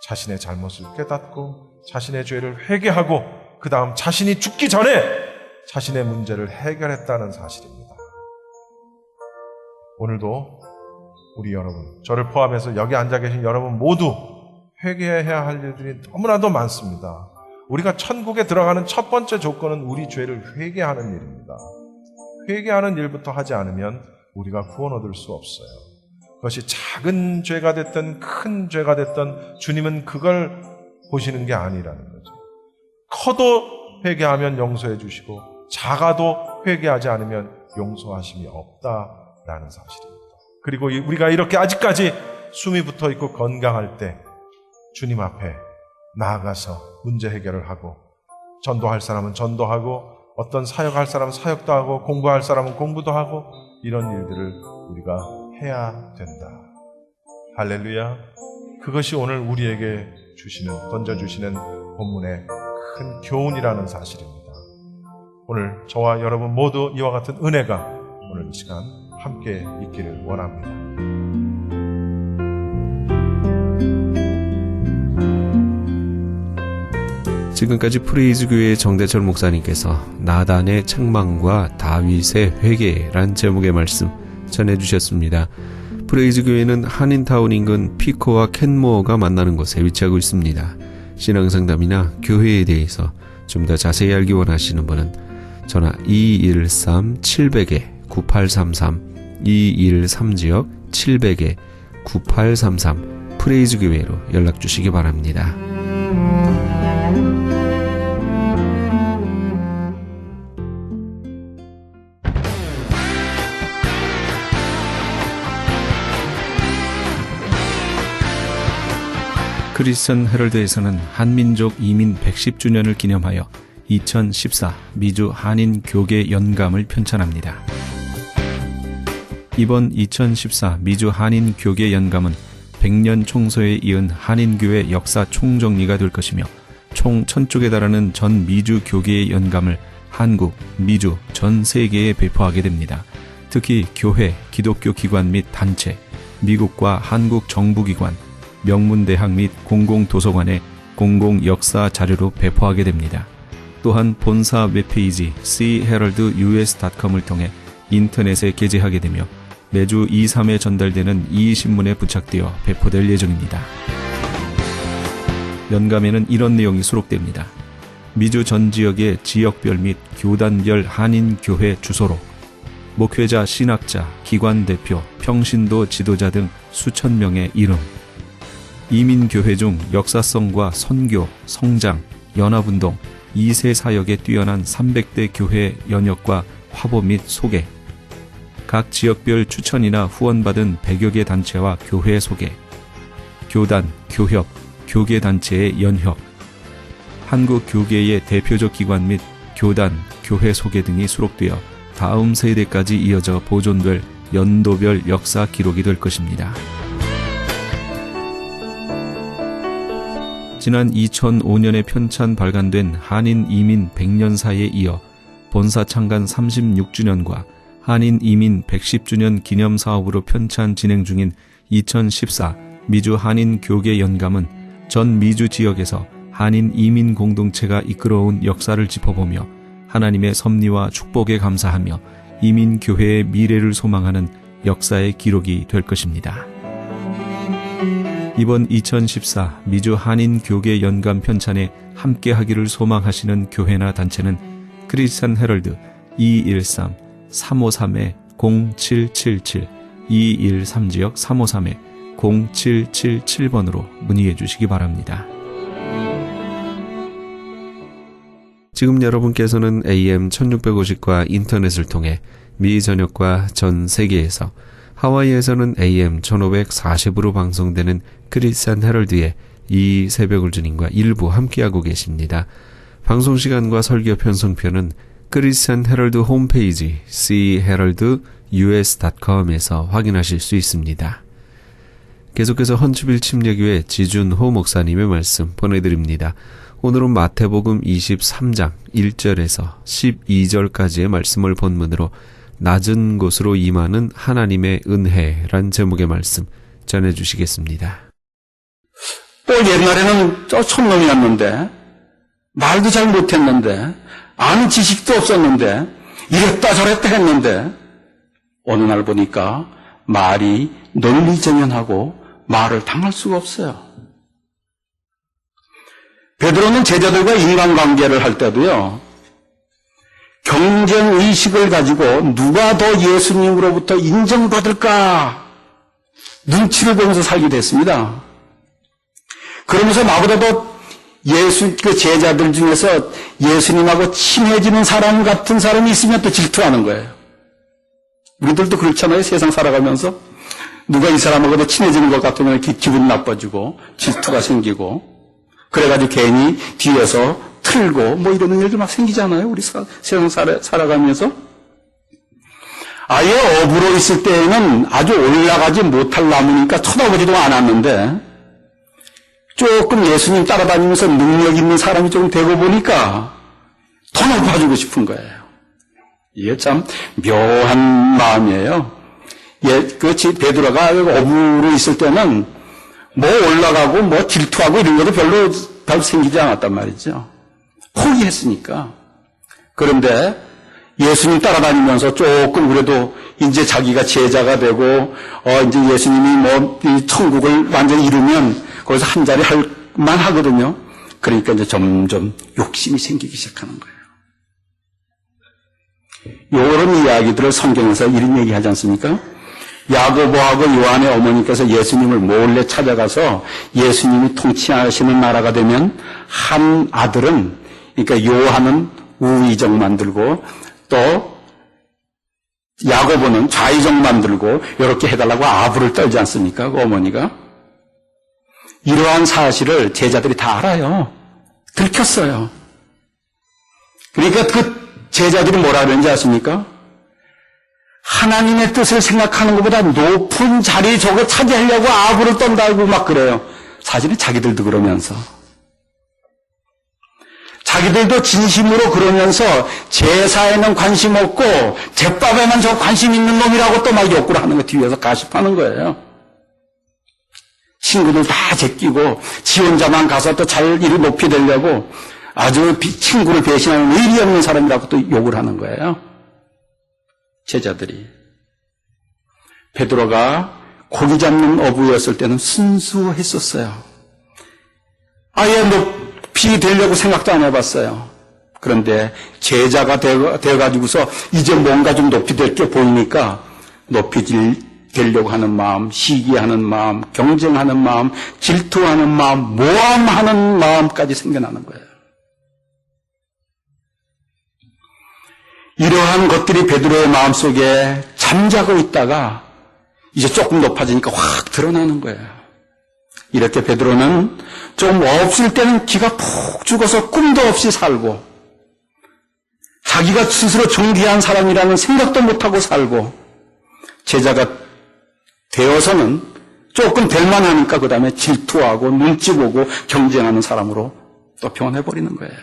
자신의 잘못을 깨닫고 자신의 죄를 회개하고 그 다음 자신이 죽기 전에 자신의 문제를 해결했다는 사실입니다. 오늘도 우리 여러분, 저를 포함해서 여기 앉아 계신 여러분 모두 회개해야 할 일들이 너무나도 많습니다. 우리가 천국에 들어가는 첫 번째 조건은 우리 죄를 회개하는 일입니다. 회개하는 일부터 하지 않으면 우리가 구원 얻을 수 없어요. 그것이 작은 죄가 됐든 큰 죄가 됐든 주님은 그걸 보시는 게 아니라는 거죠. 커도 회개하면 용서해 주시고 작아도 회개하지 않으면 용서하심이 없다라는 사실입니다. 그리고 우리가 이렇게 아직까지 숨이 붙어 있고 건강할 때 주님 앞에 나아가서 문제 해결을 하고 전도할 사람은 전도하고 어떤 사역할 사람은 사역도 하고 공부할 사람은 공부도 하고 이런 일들을 우리가 해야 된다. 할렐루야. 그것이 오늘 우리에게 던져주시는 본문의 큰 교훈이라는 사실입니다. 오늘 저와 여러분 모두 이와 같은 은혜가 오늘 이 시간 함께 있기를 원합니다. 지금까지 프레이즈교회 정대철 목사님께서 나단의 책망과 다윗의 회개란 제목의 말씀 전해주셨습니다. 프레이즈교회는 한인타운 인근 피코와 켄모어가 만나는 곳에 위치하고 있습니다. 신앙상담이나 교회에 대해서 좀 더 자세히 알기 원하시는 분은 전화 213-700-9833 213-700-9833 프레이즈교회로 연락주시기 바랍니다. 크리스천 헤럴드에서는 한민족 이민 110주년을 기념하여 2014 미주 한인 교계 연감을 편찬합니다. 이번 2014 미주 한인 교계 연감은 100년 총소에 이은 한인교회 역사 총정리가 될 것이며 총 1000쪽에 달하는 전 미주 교계의 연감을 한국, 미주, 전 세계에 배포하게 됩니다. 특히 교회, 기독교 기관 및 단체, 미국과 한국 정부기관, 명문대학 및 공공도서관에 공공역사 자료로 배포하게 됩니다. 또한 본사 웹페이지 cheraldus.com을 통해 인터넷에 게재하게 되며 매주 2, 3회 전달되는 이신문에 부착되어 배포될 예정입니다. 연감에는 이런 내용이 수록됩니다. 미주 전 지역의 지역별 및 교단별 한인교회 주소로 목회자, 신학자, 기관 대표, 평신도 지도자 등 수천 명의 이름, 이민교회 중 역사성과 선교, 성장, 연합운동, 2세 사역에 뛰어난 300대 교회 연역과 화보 및 소개, 각 지역별 추천이나 후원받은 100여 개 단체와 교회 소개, 교단, 교협, 교계단체의 연협, 한국 교계의 대표적 기관 및 교단, 교회 소개 등이 수록되어 다음 세대까지 이어져 보존될 연도별 역사 기록이 될 것입니다. 지난 2005년에 편찬 발간된 한인 이민 100년사에 이어 본사 창간 36주년과 한인 이민 110주년 기념 사업으로 편찬 진행 중인 2014 미주 한인 교계 연감은 전 미주 지역에서 한인 이민 공동체가 이끌어온 역사를 짚어보며 하나님의 섭리와 축복에 감사하며 이민 교회의 미래를 소망하는 역사의 기록이 될 것입니다. 이번 2014 미주 한인 교계 연감 편찬에 함께하기를 소망하시는 교회나 단체는 크리스천 헤럴드 213-353-0777 213-353-0777번으로 문의해 주시기 바랍니다. 지금 여러분께서는 AM 1650과 인터넷을 통해 미 전역과 전 세계에서 하와이에서는 AM 1540으로 방송되는 크리스천 헤럴드의 이 새벽을 주님과 일부 함께하고 계십니다. 방송시간과 설교 편성표는 크리스천 헤럴드 홈페이지 cheheraldus.com에서 확인하실 수 있습니다. 계속해서 헌츠빌 침례교회 지준호 목사님의 말씀 보내드립니다. 오늘은 마태복음 23장 1절에서 12절까지의 말씀을 본문으로 낮은 곳으로 임하는 하나님의 은혜란 제목의 말씀 전해주시겠습니다. 또 옛날에는 저 촌놈이었는데 말도 잘 못했는데 아는 지식도 없었는데 이랬다 저랬다 했는데 어느 날 보니까 말이 논리정연하고 말을 당할 수가 없어요. 베드로는 제자들과 인간관계를 할 때도요, 경쟁의식을 가지고 누가 더 예수님으로부터 인정받을까 눈치를 보면서 살기도 했습니다. 그러면서 나보다 더 그 제자들 중에서 예수님하고 친해지는 사람 같은 사람이 있으면 또 질투하는 거예요. 우리들도 그렇잖아요. 세상 살아가면서 누가 이 사람하고 더 친해지는 것 같으면 이렇게 기분 나빠지고 질투가 생기고 그래가지고 괜히 뒤에서 틀고 뭐 이러는 일들 막 생기잖아요. 우리 세상 살아가면서. 아예 어부로 있을 때에는 아주 올라가지 못할 나무니까 쳐다보지도 않았는데 조금 예수님 따라다니면서 능력 있는 사람이 좀 되고 보니까 더 높아지고 싶은 거예요. 이게 참 묘한 마음이에요. 베드로가 어부로 있을 때는 뭐 올라가고 뭐 질투하고 이런 것도 별로 생기지 않았단 말이죠. 포기했으니까. 그런데 예수님 따라다니면서 조금 그래도 이제 자기가 제자가 되고 이제 예수님이 뭐 이 천국을 완전히 이루면 거기서 한 자리 할 만하거든요. 그러니까 이제 점점 욕심이 생기기 시작하는 거예요. 이런 이야기들을 성경에서 이런 얘기하지 않습니까? 야고보하고 요한의 어머니께서 예수님을 몰래 찾아가서 예수님이 통치하시는 나라가 되면 한 아들은, 그러니까 요한은 우의정 만들고 또 야고보는 좌의정 만들고 이렇게 해달라고 아부를 떨지 않습니까? 그 어머니가. 이러한 사실을 제자들이 다 알아요. 들켰어요. 그러니까 그 제자들이 뭐라 그러는지 아십니까? 하나님의 뜻을 생각하는 것보다 높은 자리 저거 차지하려고 아부를 떤다고 막 그래요. 사실은 자기들도 그러면서. 자기들도 진심으로 그러면서 제사에는 관심 없고 제밥에만 저 관심 있는 놈이라고 또 막 욕구를 하는 거 뒤에서 가십하는 거예요. 친구들 다 제끼고 지 혼자만 가서 또 잘 일을 높이 되려고 아주 친구를 배신하는 의리 없는 사람이라고 또 욕을 하는 거예요. 제자들이. 베드로가 고기 잡는 어부였을 때는 순수했었어요. 아예 높이 되려고 생각도 안 해봤어요. 그런데 제자가 되어가지고서 이제 뭔가 좀 높이 될 게 보이니까 높이 되려고 하는 마음, 시기하는 마음, 경쟁하는 마음, 질투하는 마음, 모함하는 마음까지 생겨나는 거예요. 이러한 것들이 베드로의 마음속에 잠자고 있다가 이제 조금 높아지니까 확 드러나는 거예요. 이렇게 베드로는 좀 없을 때는 기가 푹 죽어서 꿈도 없이 살고 자기가 스스로 존귀한 사람이라는 생각도 못하고 살고 제자가 되어서는 조금 될 만하니까 그 다음에 질투하고 눈치 보고 경쟁하는 사람으로 또 변해버리는 거예요.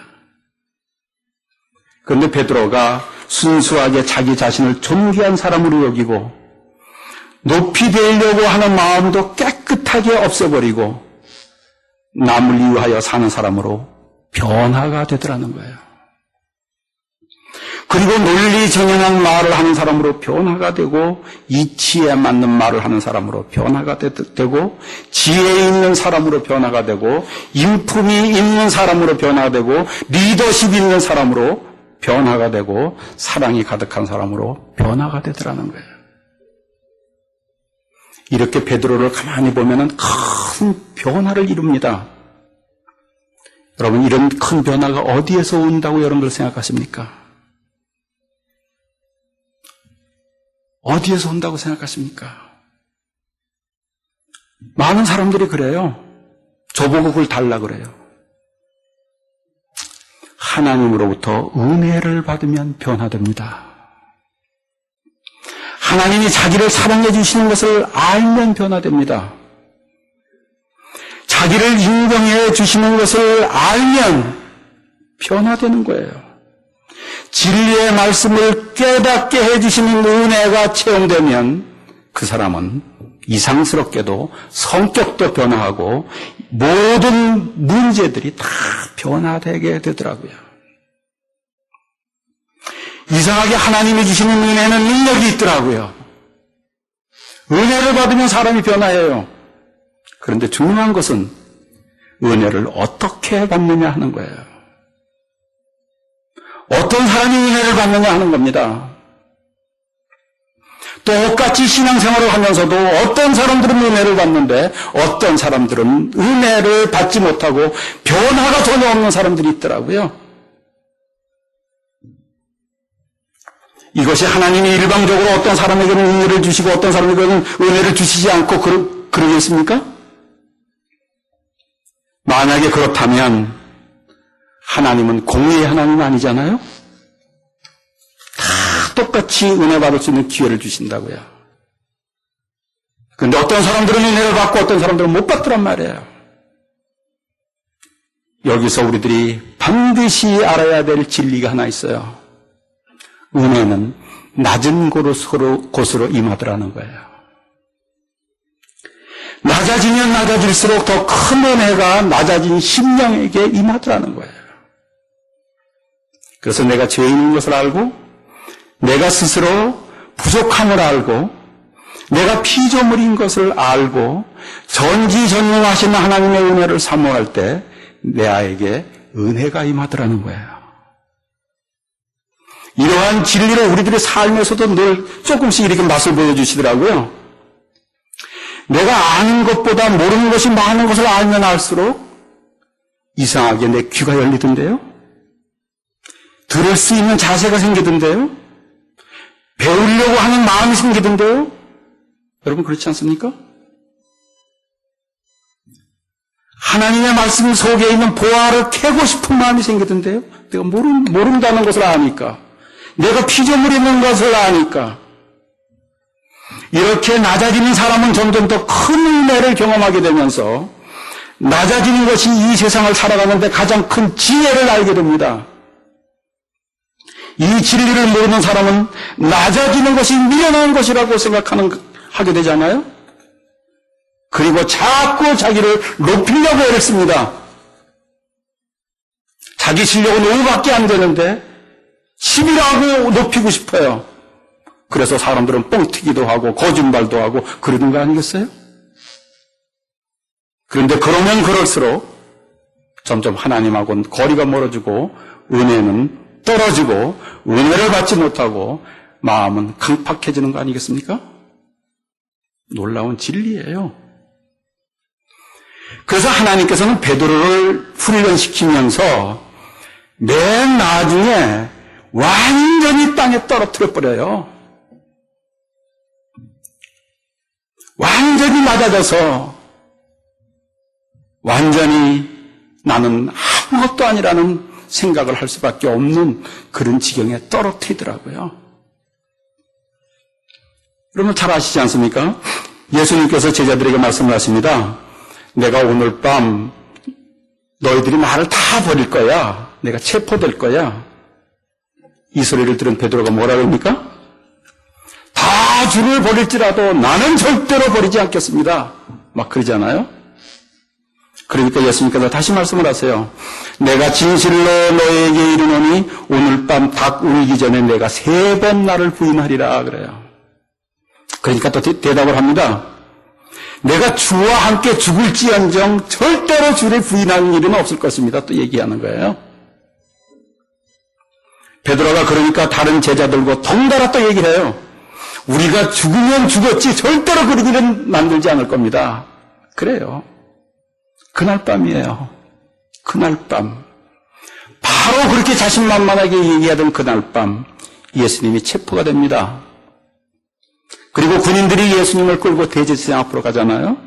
그런데 베드로가 순수하게 자기 자신을 존귀한 사람으로 여기고 높이 되려고 하는 마음도 깨끗하게 없애버리고 남을 위하여 사는 사람으로 변화가 되더라는 거예요. 그리고 논리정연한 말을 하는 사람으로 변화가 되고 이치에 맞는 말을 하는 사람으로 변화가 되고 지혜 있는 사람으로 변화가 되고 인품이 있는 사람으로 변화가 되고 리더십 있는 사람으로 변화가 되고 사랑이 가득한 사람으로 변화가 되더라는 거예요. 이렇게 베드로를 가만히 보면은 큰 변화를 이룹니다. 여러분, 이런 큰 변화가 어디에서 온다고 여러분들 생각하십니까? 어디에서 온다고 생각하십니까? 많은 사람들이 그래요. 저보고 그걸 달라 그래요. 하나님으로부터 은혜를 받으면 변화됩니다. 하나님이 자기를 사랑해 주시는 것을 알면 변화됩니다. 자기를 인정해 주시는 것을 알면 변화되는 거예요. 진리의 말씀을 깨닫게 해주시는 은혜가 체험되면 그 사람은 이상스럽게도 성격도 변화하고 모든 문제들이 다 변화되게 되더라고요. 이상하게 하나님이 주시는 은혜는 능력이 있더라고요. 은혜를 받으면 사람이 변화해요. 그런데 중요한 것은 은혜를 어떻게 받느냐 하는 거예요. 어떤 사람이 은혜를 받느냐 하는 겁니다. 똑같이 신앙생활을 하면서도 어떤 사람들은 은혜를 받는데 어떤 사람들은 은혜를 받지 못하고 변화가 전혀 없는 사람들이 있더라고요. 이것이 하나님이 일방적으로 어떤 사람에게는 은혜를 주시고 어떤 사람에게는 은혜를 주시지 않고 그러겠습니까? 만약에 그렇다면 하나님은 공의의 하나님 아니잖아요? 다 똑같이 은혜 받을 수 있는 기회를 주신다고요. 그런데 어떤 사람들은 은혜를 받고 어떤 사람들은 못 받더란 말이에요. 여기서 우리들이 반드시 알아야 될 진리가 하나 있어요. 은혜는 낮은 곳으로 임하더라는 거예요. 낮아지면 낮아질수록 더 큰 은혜가 낮아진 심령에게 임하더라는 거예요. 그래서 내가 죄인인 것을 알고 내가 스스로 부족함을 알고 내가 피조물인 것을 알고 전지전능하신 하나님의 은혜를 사모할 때 내아에게 은혜가 임하더라는 거예요. 이러한 진리를 우리들의 삶에서도 늘 조금씩 이렇게 맛을 보여주시더라고요. 내가 아는 것보다 모르는 것이 많은 것을 알면 알수록 이상하게 내 귀가 열리던데요. 들을 수 있는 자세가 생기던데요. 배우려고 하는 마음이 생기던데요. 여러분 그렇지 않습니까? 하나님의 말씀 속에 있는 보화를 캐고 싶은 마음이 생기던데요. 내가 모른다는 것을 아니까. 내가 피조물이 있는 것을 아니까. 이렇게 낮아지는 사람은 점점 더 큰 은혜를 경험하게 되면서 낮아지는 것이 이 세상을 살아가는데 가장 큰 지혜를 알게 됩니다. 이 진리를 모르는 사람은 낮아지는 것이 미련한 것이라고 하게 되잖아요. 그리고 자꾸 자기를 높이려고 애를 씁니다. 자기 실력은 5밖에 안 되는데 10이라고 높이고 싶어요. 그래서 사람들은 뻥튀기도 하고 거짓말도 하고 그러는 거 아니겠어요? 그런데 그러면 그럴수록 점점 하나님하고는 거리가 멀어지고 은혜는 떨어지고 은혜를 받지 못하고 마음은 강팍해지는 거 아니겠습니까? 놀라운 진리예요. 그래서 하나님께서는 베드로를 훈련시키면서 맨 나중에 완전히 땅에 떨어뜨려 버려요. 완전히 낮아져서 완전히 나는 아무것도 아니라는 생각을 할 수밖에 없는 그런 지경에 떨어뜨리더라고요. 여러분 잘 아시지 않습니까? 예수님께서 제자들에게 말씀을 하십니다. 내가 오늘 밤 너희들이 나를 다 버릴 거야. 내가 체포될 거야. 이 소리를 들은 베드로가 뭐라 그럽니까? 다 주를 버릴지라도 나는 절대로 버리지 않겠습니다. 막 그러잖아요. 그러니까 예수님께서 다시 말씀을 하세요. 내가 진실로 너에게 이르노니 오늘 밤 닭 울기 전에 내가 3번 나를 부인하리라 그래요. 그러니까 또 대답을 합니다. 내가 주와 함께 죽을지언정 절대로 주를 부인하는 일은 없을 것입니다. 또 얘기하는 거예요. 베드로가 그러니까 다른 제자들과 덩달아 또 얘기를 해요. 우리가 죽으면 죽었지 절대로 그런 일은 만들지 않을 겁니다. 그래요. 그날 밤이에요. 그날 밤. 바로 그렇게 자신만만하게 얘기하던 그날 밤 예수님이 체포가 됩니다. 그리고 군인들이 예수님을 끌고 대제사장 앞으로 가잖아요.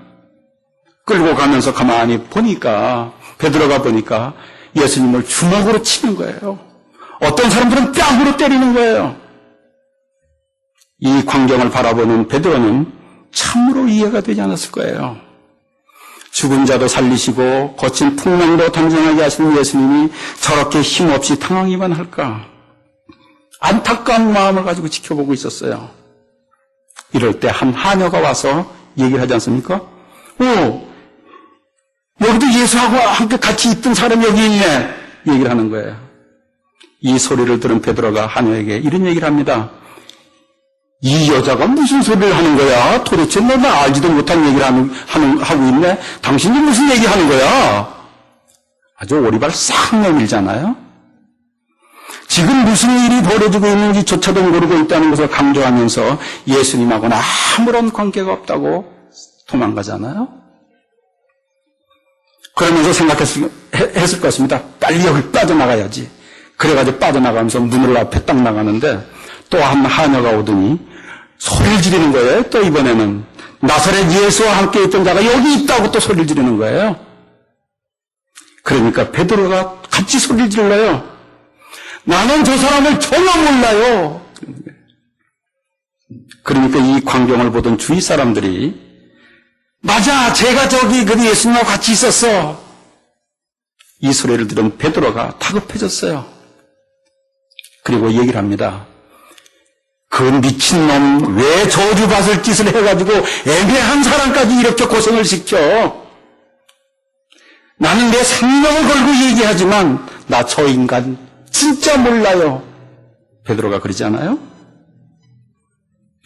끌고 가면서 가만히 보니까 베드로가 보니까 예수님을 주먹으로 치는 거예요. 어떤 사람들은 뺨으로 때리는 거예요. 이 광경을 바라보는 베드로는 참으로 이해가 되지 않았을 거예요. 죽은 자도 살리시고 거친 풍랑도 단정하게 하시는 예수님이 저렇게 힘없이 당하기만 할까? 안타까운 마음을 가지고 지켜보고 있었어요. 이럴 때 한 하녀가 와서 얘기를 하지 않습니까? 여기도 예수하고 함께 같이 있던 사람이 여기 있네. 얘기를 하는 거예요. 이 소리를 들은 베드로가 하녀에게 이런 얘기를 합니다. 이 여자가 무슨 소리를 하는 거야? 도대체 너는 알지도 못한 얘기를 하고 있네? 당신이 무슨 얘기하는 거야? 아주 오리발 싹 내밀잖아요? 지금 무슨 일이 벌어지고 있는지조차도 모르고 있다는 것을 강조하면서 예수님하고는 아무런 관계가 없다고 도망가잖아요? 그러면서 생각했을 것입니다. 빨리 여기 빠져나가야지. 그래가지고 빠져나가면서 문을 앞에 딱 나가는데 또 한 하녀가 오더니 소리를 지르는 거예요. 또 이번에는 나사렛 예수와 함께 있던 자가 여기 있다고 또 소리를 지르는 거예요. 그러니까 베드로가 같이 소리를 질러요. 나는 저 사람을 전혀 몰라요. 그러니까 이 광경을 보던 주위 사람들이 맞아, 제가 저기 그 예수님하고 같이 있었어. 이 소리를 들은 베드로가 다급해졌어요. 그리고 얘기를 합니다. 그 미친놈 왜 저주받을 짓을 해가지고 애매한 사람까지 이렇게 고생을 시켜. 나는 내 생명을 걸고 얘기하지만 나 저 인간 진짜 몰라요. 베드로가 그러지 않아요?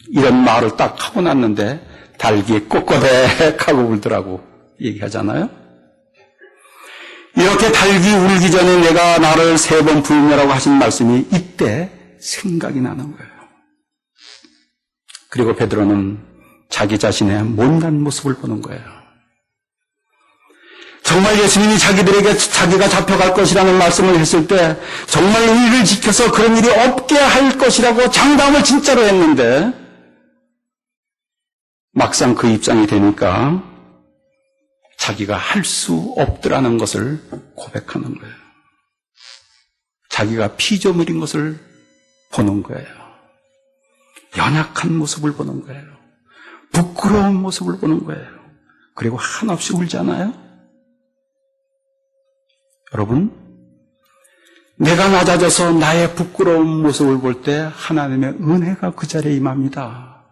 이런 말을 딱 하고 났는데 달기에 꼬꼬댁 하고 울더라고 얘기하잖아요. 이렇게 달기 울기 전에 내가 나를 3번 부인이라고 하신 말씀이 이때 생각이 나는 거예요. 그리고 베드로는 자기 자신의 못난 모습을 보는 거예요. 정말 예수님이 자기들에게 자기가 잡혀갈 것이라는 말씀을 했을 때 정말 의를 지켜서 그런 일이 없게 할 것이라고 장담을 진짜로 했는데 막상 그 입장이 되니까 자기가 할 수 없더라는 것을 고백하는 거예요. 자기가 피조물인 것을 보는 거예요. 연약한 모습을 보는 거예요. 부끄러운 모습을 보는 거예요. 그리고 한없이 울잖아요. 여러분, 내가 낮아져서 나의 부끄러운 모습을 볼 때 하나님의 은혜가 그 자리에 임합니다.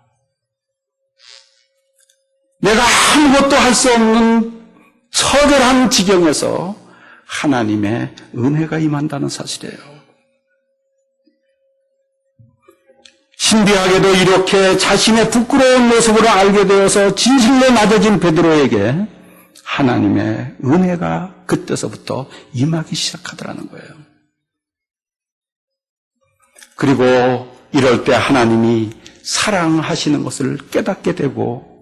내가 아무것도 할 수 없는 처절한 지경에서 하나님의 은혜가 임한다는 사실이에요. 신비하게도 이렇게 자신의 부끄러운 모습으로 알게 되어서 진실로 낮아진 베드로에게 하나님의 은혜가 그때서부터 임하기 시작하더라는 거예요. 그리고 이럴 때 하나님이 사랑하시는 것을 깨닫게 되고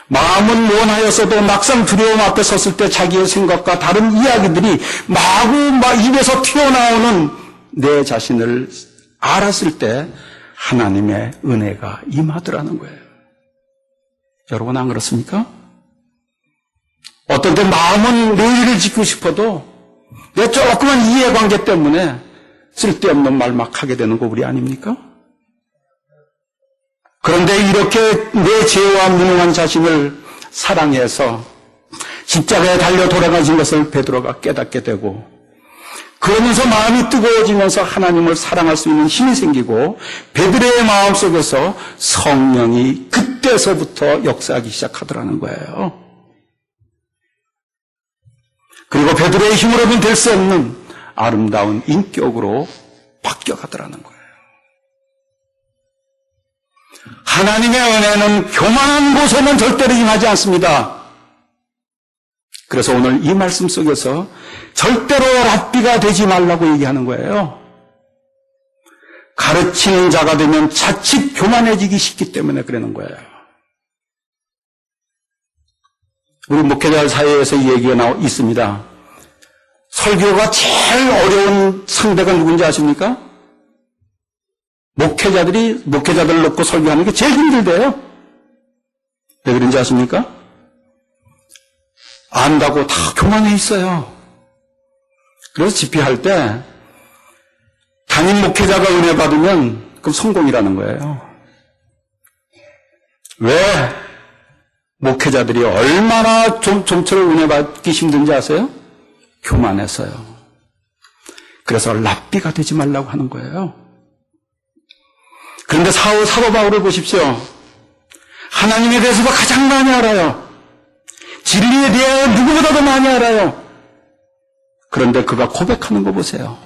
마음은 원하였어도 막상 두려움 앞에 섰을 때 자기의 생각과 다른 이야기들이 마구 입에서 튀어나오는 내 자신을 알았을 때 하나님의 은혜가 임하더라는 거예요. 여러분 안 그렇습니까? 어떤 때 마음은 의의를 지키고 싶어도 내 조그만 이해관계 때문에 쓸데없는 말 막 하게 되는 거 우리 아닙니까? 그런데 이렇게 내 죄와 무능한 자신을 사랑해서 십자가에 달려 돌아가신 것을 베드로가 깨닫게 되고 그러면서 마음이 뜨거워지면서 하나님을 사랑할 수 있는 힘이 생기고 베드로의 마음속에서 성령이 그때서부터 역사하기 시작하더라는 거예요. 그리고 베드로의 힘으로는 될 수 없는 아름다운 인격으로 바뀌어가더라는 거예요. 하나님의 은혜는 교만한 곳에는 절대로 임하지 않습니다. 그래서 오늘 이 말씀 속에서 절대로 랍비가 되지 말라고 얘기하는 거예요. 가르치는 자가 되면 자칫 교만해지기 쉽기 때문에 그러는 거예요. 우리 목회자 사이에서 이 얘기가 있습니다. 설교가 제일 어려운 상대가 누군지 아십니까? 목회자들 놓고 설교하는 게 제일 힘들대요. 왜 그런지 아십니까? 안다고 다 교만해 있어요. 그래서 집회할 때 담임 목회자가 은혜 받으면 그럼 성공이라는 거예요. 왜? 목회자들이 얼마나 좀처럼 은혜 받기 힘든지 아세요? 교만해서요. 그래서 랍비가 되지 말라고 하는 거예요. 그런데 사도 바울을 보십시오. 하나님에 대해서도 가장 많이 알아요. 진리에 대해 누구보다도 많이 알아요. 그런데 그가 고백하는 거 보세요.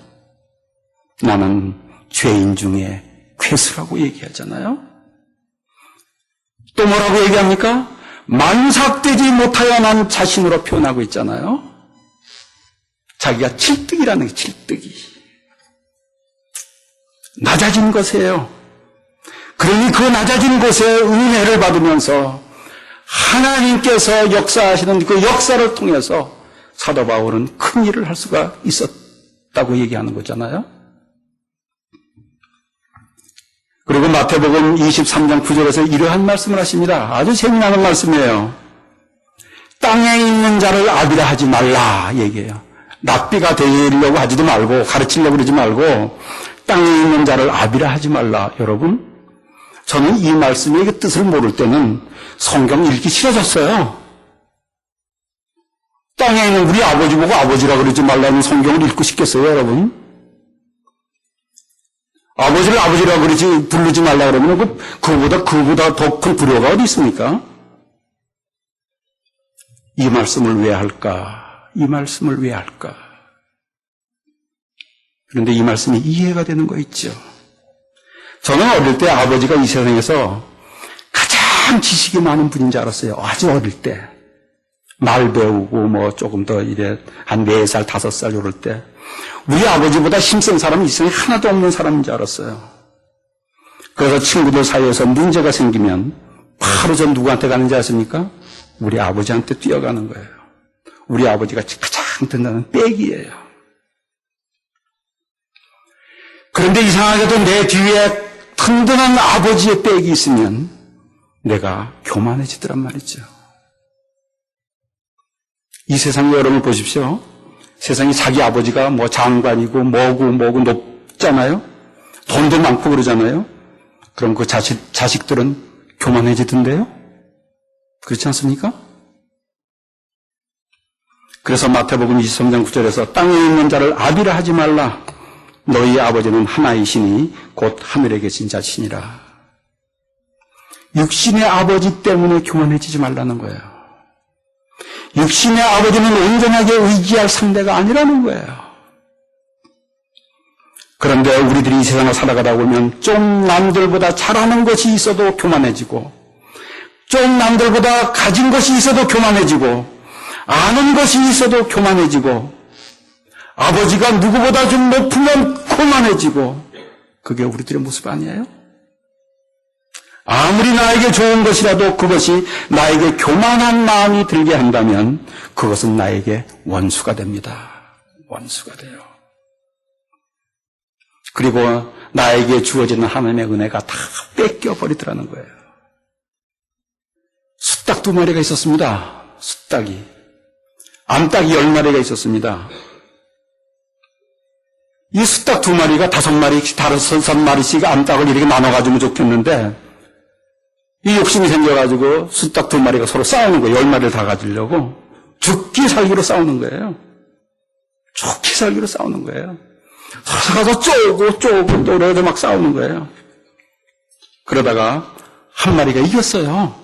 나는 죄인 중에 괴수라고 얘기하잖아요. 또 뭐라고 얘기합니까? 만삭되지 못하여 난 자신으로 표현하고 있잖아요. 자기가 칠뜨기라는 게 칠뜨기. 낮아진 것이에요. 그러니 그 낮아진 곳에 은혜를 받으면서 하나님께서 역사하시는 그 역사를 통해서 사도 바울은 큰 일을 할 수가 있었다고 얘기하는 거잖아요. 그리고 마태복음 23장 9절에서 이러한 말씀을 하십니다. 아주 재미나는 말씀이에요. 땅에 있는 자를 아비라 하지 말라 얘기해요. 랍비가 되려고 하지도 말고 가르치려고 그러지 말고 땅에 있는 자를 아비라 하지 말라. 여러분, 저는 이 말씀의 뜻을 모를 때는 성경 읽기 싫어졌어요. 땅에 있는 우리 아버지 보고 아버지라 그러지 말라는 성경을 읽고 싶겠어요, 여러분? 아버지를 아버지라 그러지 부르지 말라 그러면 그보다 더 큰 불효가 어디 있습니까? 이 말씀을 왜 할까? 이 말씀을 왜 할까? 그런데 이 말씀이 이해가 되는 거 있죠. 저는 어릴 때 아버지가 이 세상에서 가장 지식이 많은 분인 줄 알았어요. 아주 어릴 때. 말 배우고 뭐 조금 더 이래 한 4살, 5살 이럴 때 우리 아버지보다 힘센 사람이 이 세상에 하나도 없는 사람인 줄 알았어요. 그래서 친구들 사이에서 문제가 생기면 바로 전 누구한테 가는지 아십니까? 우리 아버지한테 뛰어가는 거예요. 우리 아버지가 가장 든든한 백이에요. 그런데 이상하게도 내 뒤에 든든한 아버지의 백이 있으면 내가 교만해지더란 말이죠. 이 세상 여러분 보십시오. 세상에 자기 아버지가 뭐 장관이고 뭐고 높잖아요. 돈도 많고 그러잖아요. 그럼 그 자식들은 교만해지던데요? 그렇지 않습니까? 그래서 마태복음 23장 9절에서 땅에 있는 자를 아비라 하지 말라. 너희 아버지는 하나이시니 곧 하늘에 계신 자신이라. 육신의 아버지 때문에 교만해지지 말라는 거예요. 육신의 아버지는 온전하게 의지할 상대가 아니라는 거예요. 그런데 우리들이 이 세상을 살아가다 보면 좀 남들보다 잘하는 것이 있어도 교만해지고, 좀 남들보다 가진 것이 있어도 교만해지고, 아는 것이 있어도 교만해지고, 아버지가 누구보다 좀 높으면 교만해지고, 그게 우리들의 모습 아니에요? 아무리 나에게 좋은 것이라도 그것이 나에게 교만한 마음이 들게 한다면 그것은 나에게 원수가 됩니다. 원수가 돼요. 그리고 나에게 주어지는 하나님의 은혜가 다 뺏겨버리더라는 거예요. 숫닭 2마리가 있었습니다. 숫닭이. 암탉이 10마리가 있었습니다. 이 숫닭 2마리가 5마리, 5마리씩 암탉을 이렇게 나눠가지고 좋겠는데 이 욕심이 생겨가지고 숫닭 2마리가 서로 싸우는 거예요. 10마리를 다 가지려고. 죽기 살기로 싸우는 거예요. 죽기 살기로 싸우는 거예요. 서로 가서 쪼고 또 그래도 막 싸우는 거예요. 그러다가 한 마리가 이겼어요.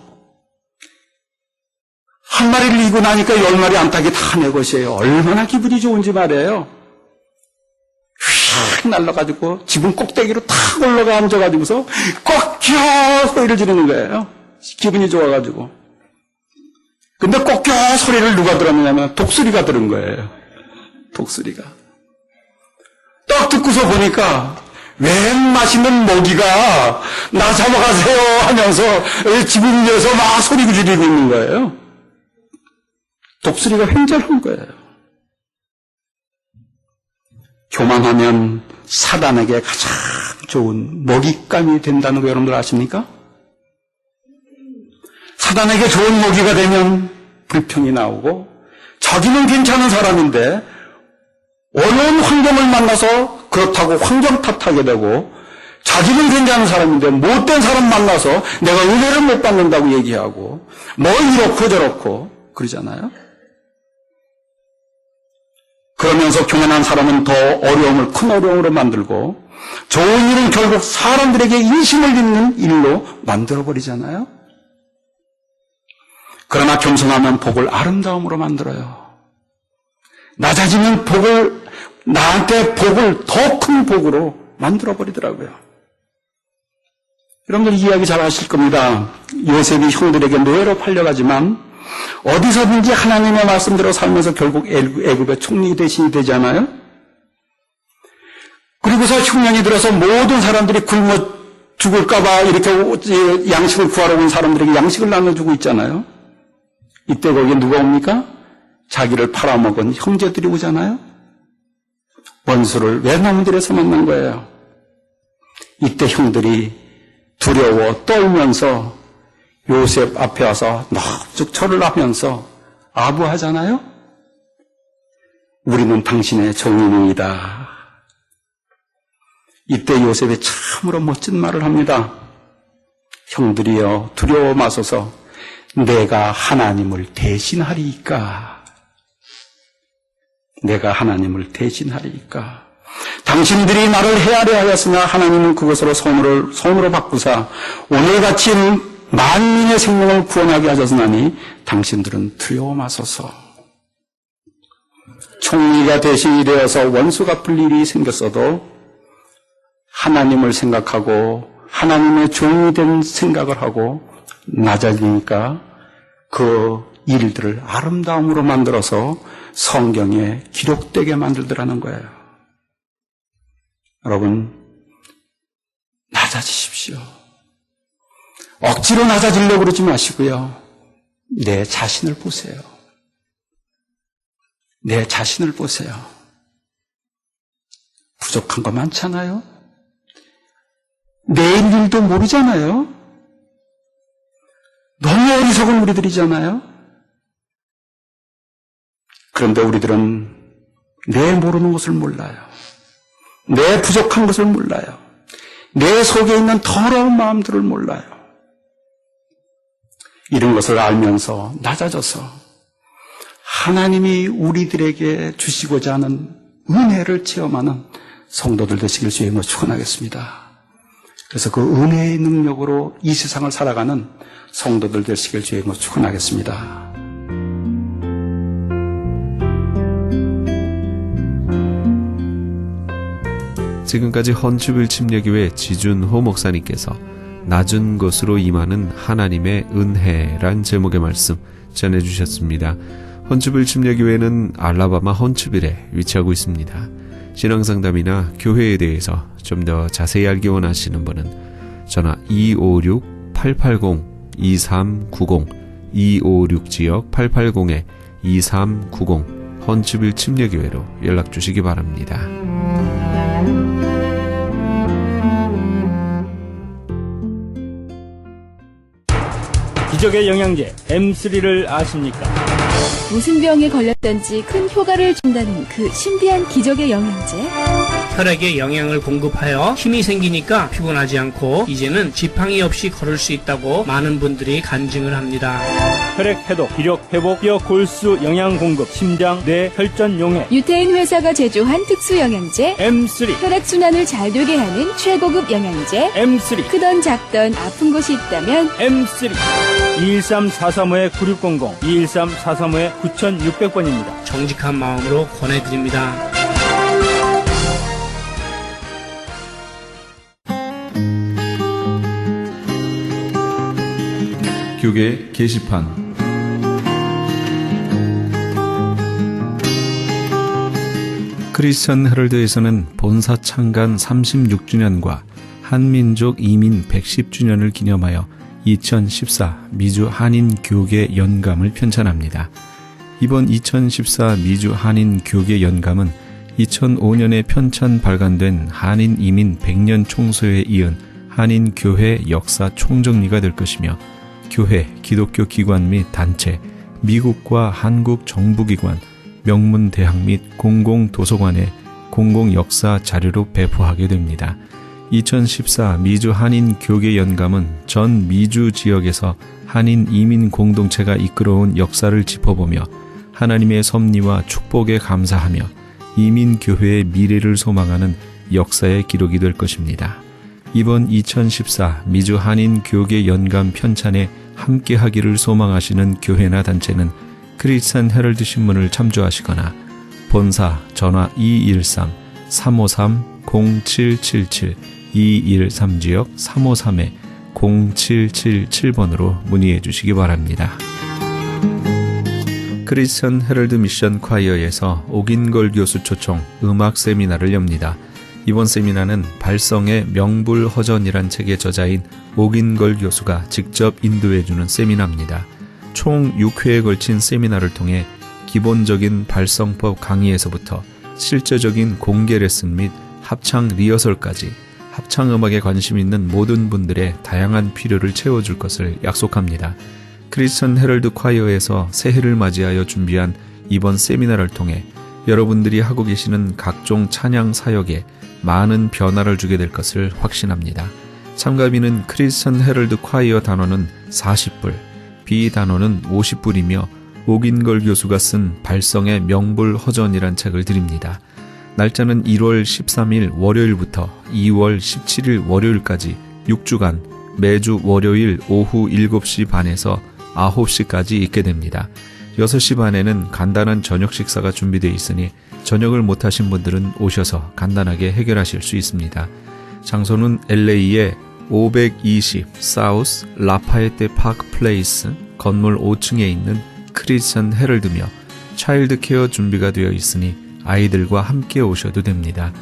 한 마리를 이기고 나니까 10마리 암탉이 다 내 것이에요. 얼마나 기분이 좋은지 말이에요. 휙 날라가지고 지붕 꼭대기로 탁 올라가 앉아가지고서 꺾여 소리를 지르는 거예요. 기분이 좋아가지고. 근데 꺾여 소리를 누가 들었느냐면 독수리가 들은 거예요. 독수리가. 딱 듣고서 보니까 웬 맛있는 모기가 나 잡아가세요 하면서 지붕 위에서 막 소리 지르고 있는 거예요. 독수리가 횡절한 거예요. 교만하면 사단에게 가장 좋은 먹잇감이 된다는 거 여러분들 아십니까? 사단에게 좋은 먹이가 되면 불평이 나오고 자기는 괜찮은 사람인데 어려운 환경을 만나서 그렇다고 환경 탓하게 되고, 자기는 괜찮은 사람인데 못된 사람 만나서 내가 은혜를 못 받는다고 얘기하고 뭐 이렇고 저렇고 그러잖아요. 그러면서 교만한 사람은 더 어려움을 큰 어려움으로 만들고 좋은 일은 결국 사람들에게 인심을 잇는 일로 만들어버리잖아요. 그러나 겸손하면 복을 아름다움으로 만들어요. 낮아지면 나한테 복을 더 큰 복으로 만들어버리더라고요. 여러분들 이야기 잘 아실 겁니다. 요셉이 형들에게 노예로 팔려가지만 어디서든지 하나님의 말씀대로 살면서 결국 애굽의 총리 대신이 되잖아요. 그리고서 흉년이 들어서 모든 사람들이 굶어 죽을까봐 이렇게 양식을 구하러 온 사람들에게 양식을 나눠주고 있잖아요. 이때 거기에 누가 옵니까? 자기를 팔아먹은 형제들이 오잖아요. 원수를 외나무들에서 만난 거예요. 이때 형들이 두려워 떨면서 요셉 앞에 와서 넙죽 절을 하면서 아부하잖아요. 우리는 당신의 종인이다. 이때 요셉이 참으로 멋진 말을 합니다. 형들이여 두려워 마소서. 내가 하나님을 대신하리이까. 내가 하나님을 대신하리이까. 당신들이 나를 헤아려 하였으나 하나님은 그것으로 손으로 바꾸사 오늘같이 만민의 생명을 구원하게 하셨으나니 당신들은 두려워 마소서. 총리가 대신이 되어서 원수 갚을 일이 생겼어도 하나님을 생각하고 하나님의 종이 된 생각을 하고 낮아지니까 그 일들을 아름다움으로 만들어서 성경에 기록되게 만들더라는 거예요. 여러분, 낮아지십시오. 억지로 낮아지려고 그러지 마시고요. 내 자신을 보세요. 내 자신을 보세요. 부족한 거 많잖아요. 내일 일도 모르잖아요. 너무 어리석은 우리들이잖아요. 그런데 우리들은 내 모르는 것을 몰라요. 내 부족한 것을 몰라요. 내 속에 있는 더러운 마음들을 몰라요. 이런 것을 알면서 낮아져서 하나님이 우리들에게 주시고자 하는 은혜를 체험하는 성도들 되시길 주님으로 축원하겠습니다. 그래서 그 은혜의 능력으로 이 세상을 살아가는 성도들 되시길 주님으로 축원하겠습니다. 지금까지 헌추빌 침례교회 지준호 목사님께서 낮은 것으로 임하는 하나님의 은혜란 제목의 말씀 전해주셨습니다. 헌추빌 침례교회는 알라바마 헌추빌에 위치하고 있습니다. 신앙상담이나 교회에 대해서 좀 더 자세히 알기 원하시는 분은 전화 256-880-2390 256지역 880-2390 헌추빌 침례교회로 연락주시기 바랍니다. 기적의 영양제 M3를 아십니까? 무슨 병에 걸렸던지 큰 효과를 준다는 그 신비한 기적의 영양제. 혈액에 영양을 공급하여 힘이 생기니까 피곤하지 않고 이제는 지팡이 없이 걸을 수 있다고 많은 분들이 간증을 합니다. 혈액 해독, 기력 회복, 뼈 골수 영양 공급, 심장, 뇌, 혈전 용해. 유태인 회사가 제조한 특수 영양제. M3. 혈액 순환을 잘 되게 하는 최고급 영양제. M3. 크던 작던 아픈 곳이 있다면 M3. 213-435-9600, 213-435-9600번입니다. 정직한 마음으로 권해드립니다. 교계 게시판. 크리스천 헤럴드에서는 본사 창간 36주년과 한민족 이민 110주년을 기념하여 2014 미주 한인 교계 연감을 편찬합니다. 이번 2014 미주 한인 교계 연감은 2005년에 편찬 발간된 한인 이민 100년 총소에 이은 한인 교회 역사 총정리가 될 것이며 교회, 기독교 기관 및 단체, 미국과 한국 정부기관, 명문 대학 및 공공도서관에 공공역사 자료로 배포하게 됩니다. 2014 미주 한인 교계 연감은 전 미주 지역에서 한인 이민 공동체가 이끌어온 역사를 짚어보며 하나님의 섭리와 축복에 감사하며 이민 교회의 미래를 소망하는 역사의 기록이 될 것입니다. 이번 2014 미주 한인 교계 연감 편찬에 함께하기를 소망하시는 교회나 단체는 크리스천 헤럴드 신문을 참조하시거나 본사 전화 213-353-0777 213지역 353-0777번으로 문의해 주시기 바랍니다. 크리스천 헤럴드 미션 콰이어에서 오긴걸 교수 초청 음악 세미나를 엽니다. 이번 세미나는 발성의 명불허전이란 책의 저자인 오긴걸 교수가 직접 인도해주는 세미나입니다. 총 6회에 걸친 세미나를 통해 기본적인 발성법 강의에서부터 실제적인 공개 레슨 및 합창 리허설까지 합창음악에 관심 있는 모든 분들의 다양한 필요를 채워줄 것을 약속합니다. 크리스천 헤럴드 콰이어에서 새해를 맞이하여 준비한 이번 세미나를 통해 여러분들이 하고 계시는 각종 찬양 사역에 많은 변화를 주게 될 것을 확신합니다. 참가비는 크리스천 헤럴드 콰이어 단원은 40불, 비단원은 50불이며 오긴걸 교수가 쓴 발성의 명불허전이란 책을 드립니다. 날짜는 1월 13일 월요일부터 2월 17일 월요일까지 6주간 매주 월요일 오후 7시 반에서 9시까지 있게 됩니다. 6시 반에는 간단한 저녁 식사가 준비되어 있으니 저녁을 못하신 분들은 오셔서 간단하게 해결하실 수 있습니다. 장소는 LA의 520 사우스 라파에테 파크 플레이스 건물 5층에 있는 크리스천 헤럴드며 차일드 케어 준비가 되어 있으니 아이들과 함께 오셔도 됩니다.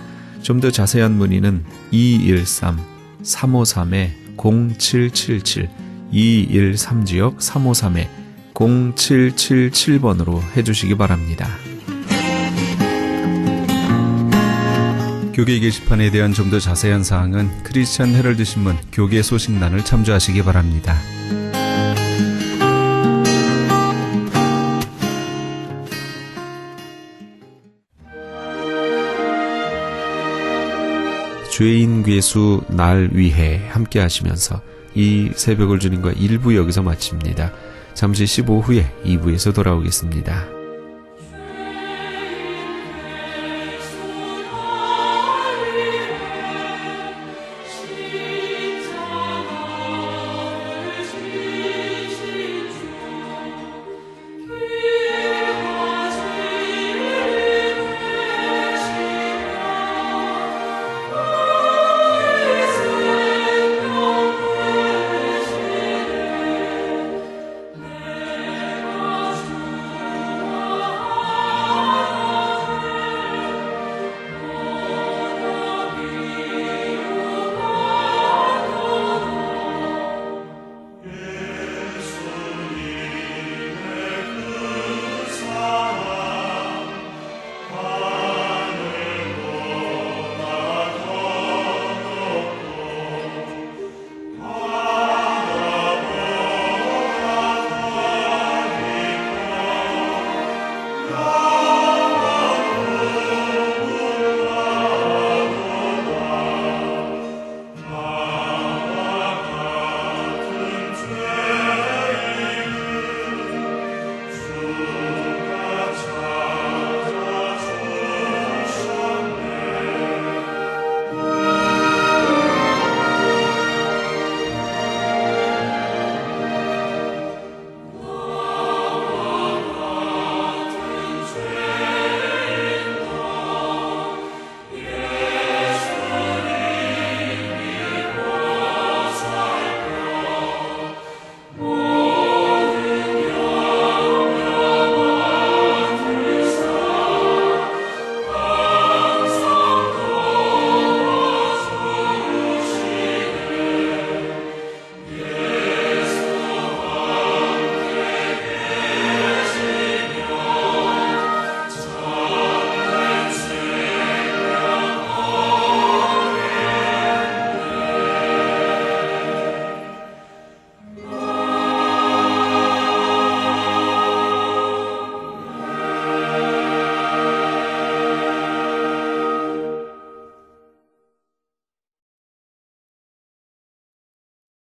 좀 더 자세한 문의는 213-353-0777 213지역 353-0777번으로 해주시기 바랍니다. 교계 게시판에 대한 좀 더 자세한 사항은 크리스천 헤럴드 신문 교계 소식란을 참조하시기 바랍니다. 죄인 괴수 날 위해 함께 하시면서 이 새벽을 주님과 1부 여기서 마칩니다. 잠시 15후에 2부에서 돌아오겠습니다.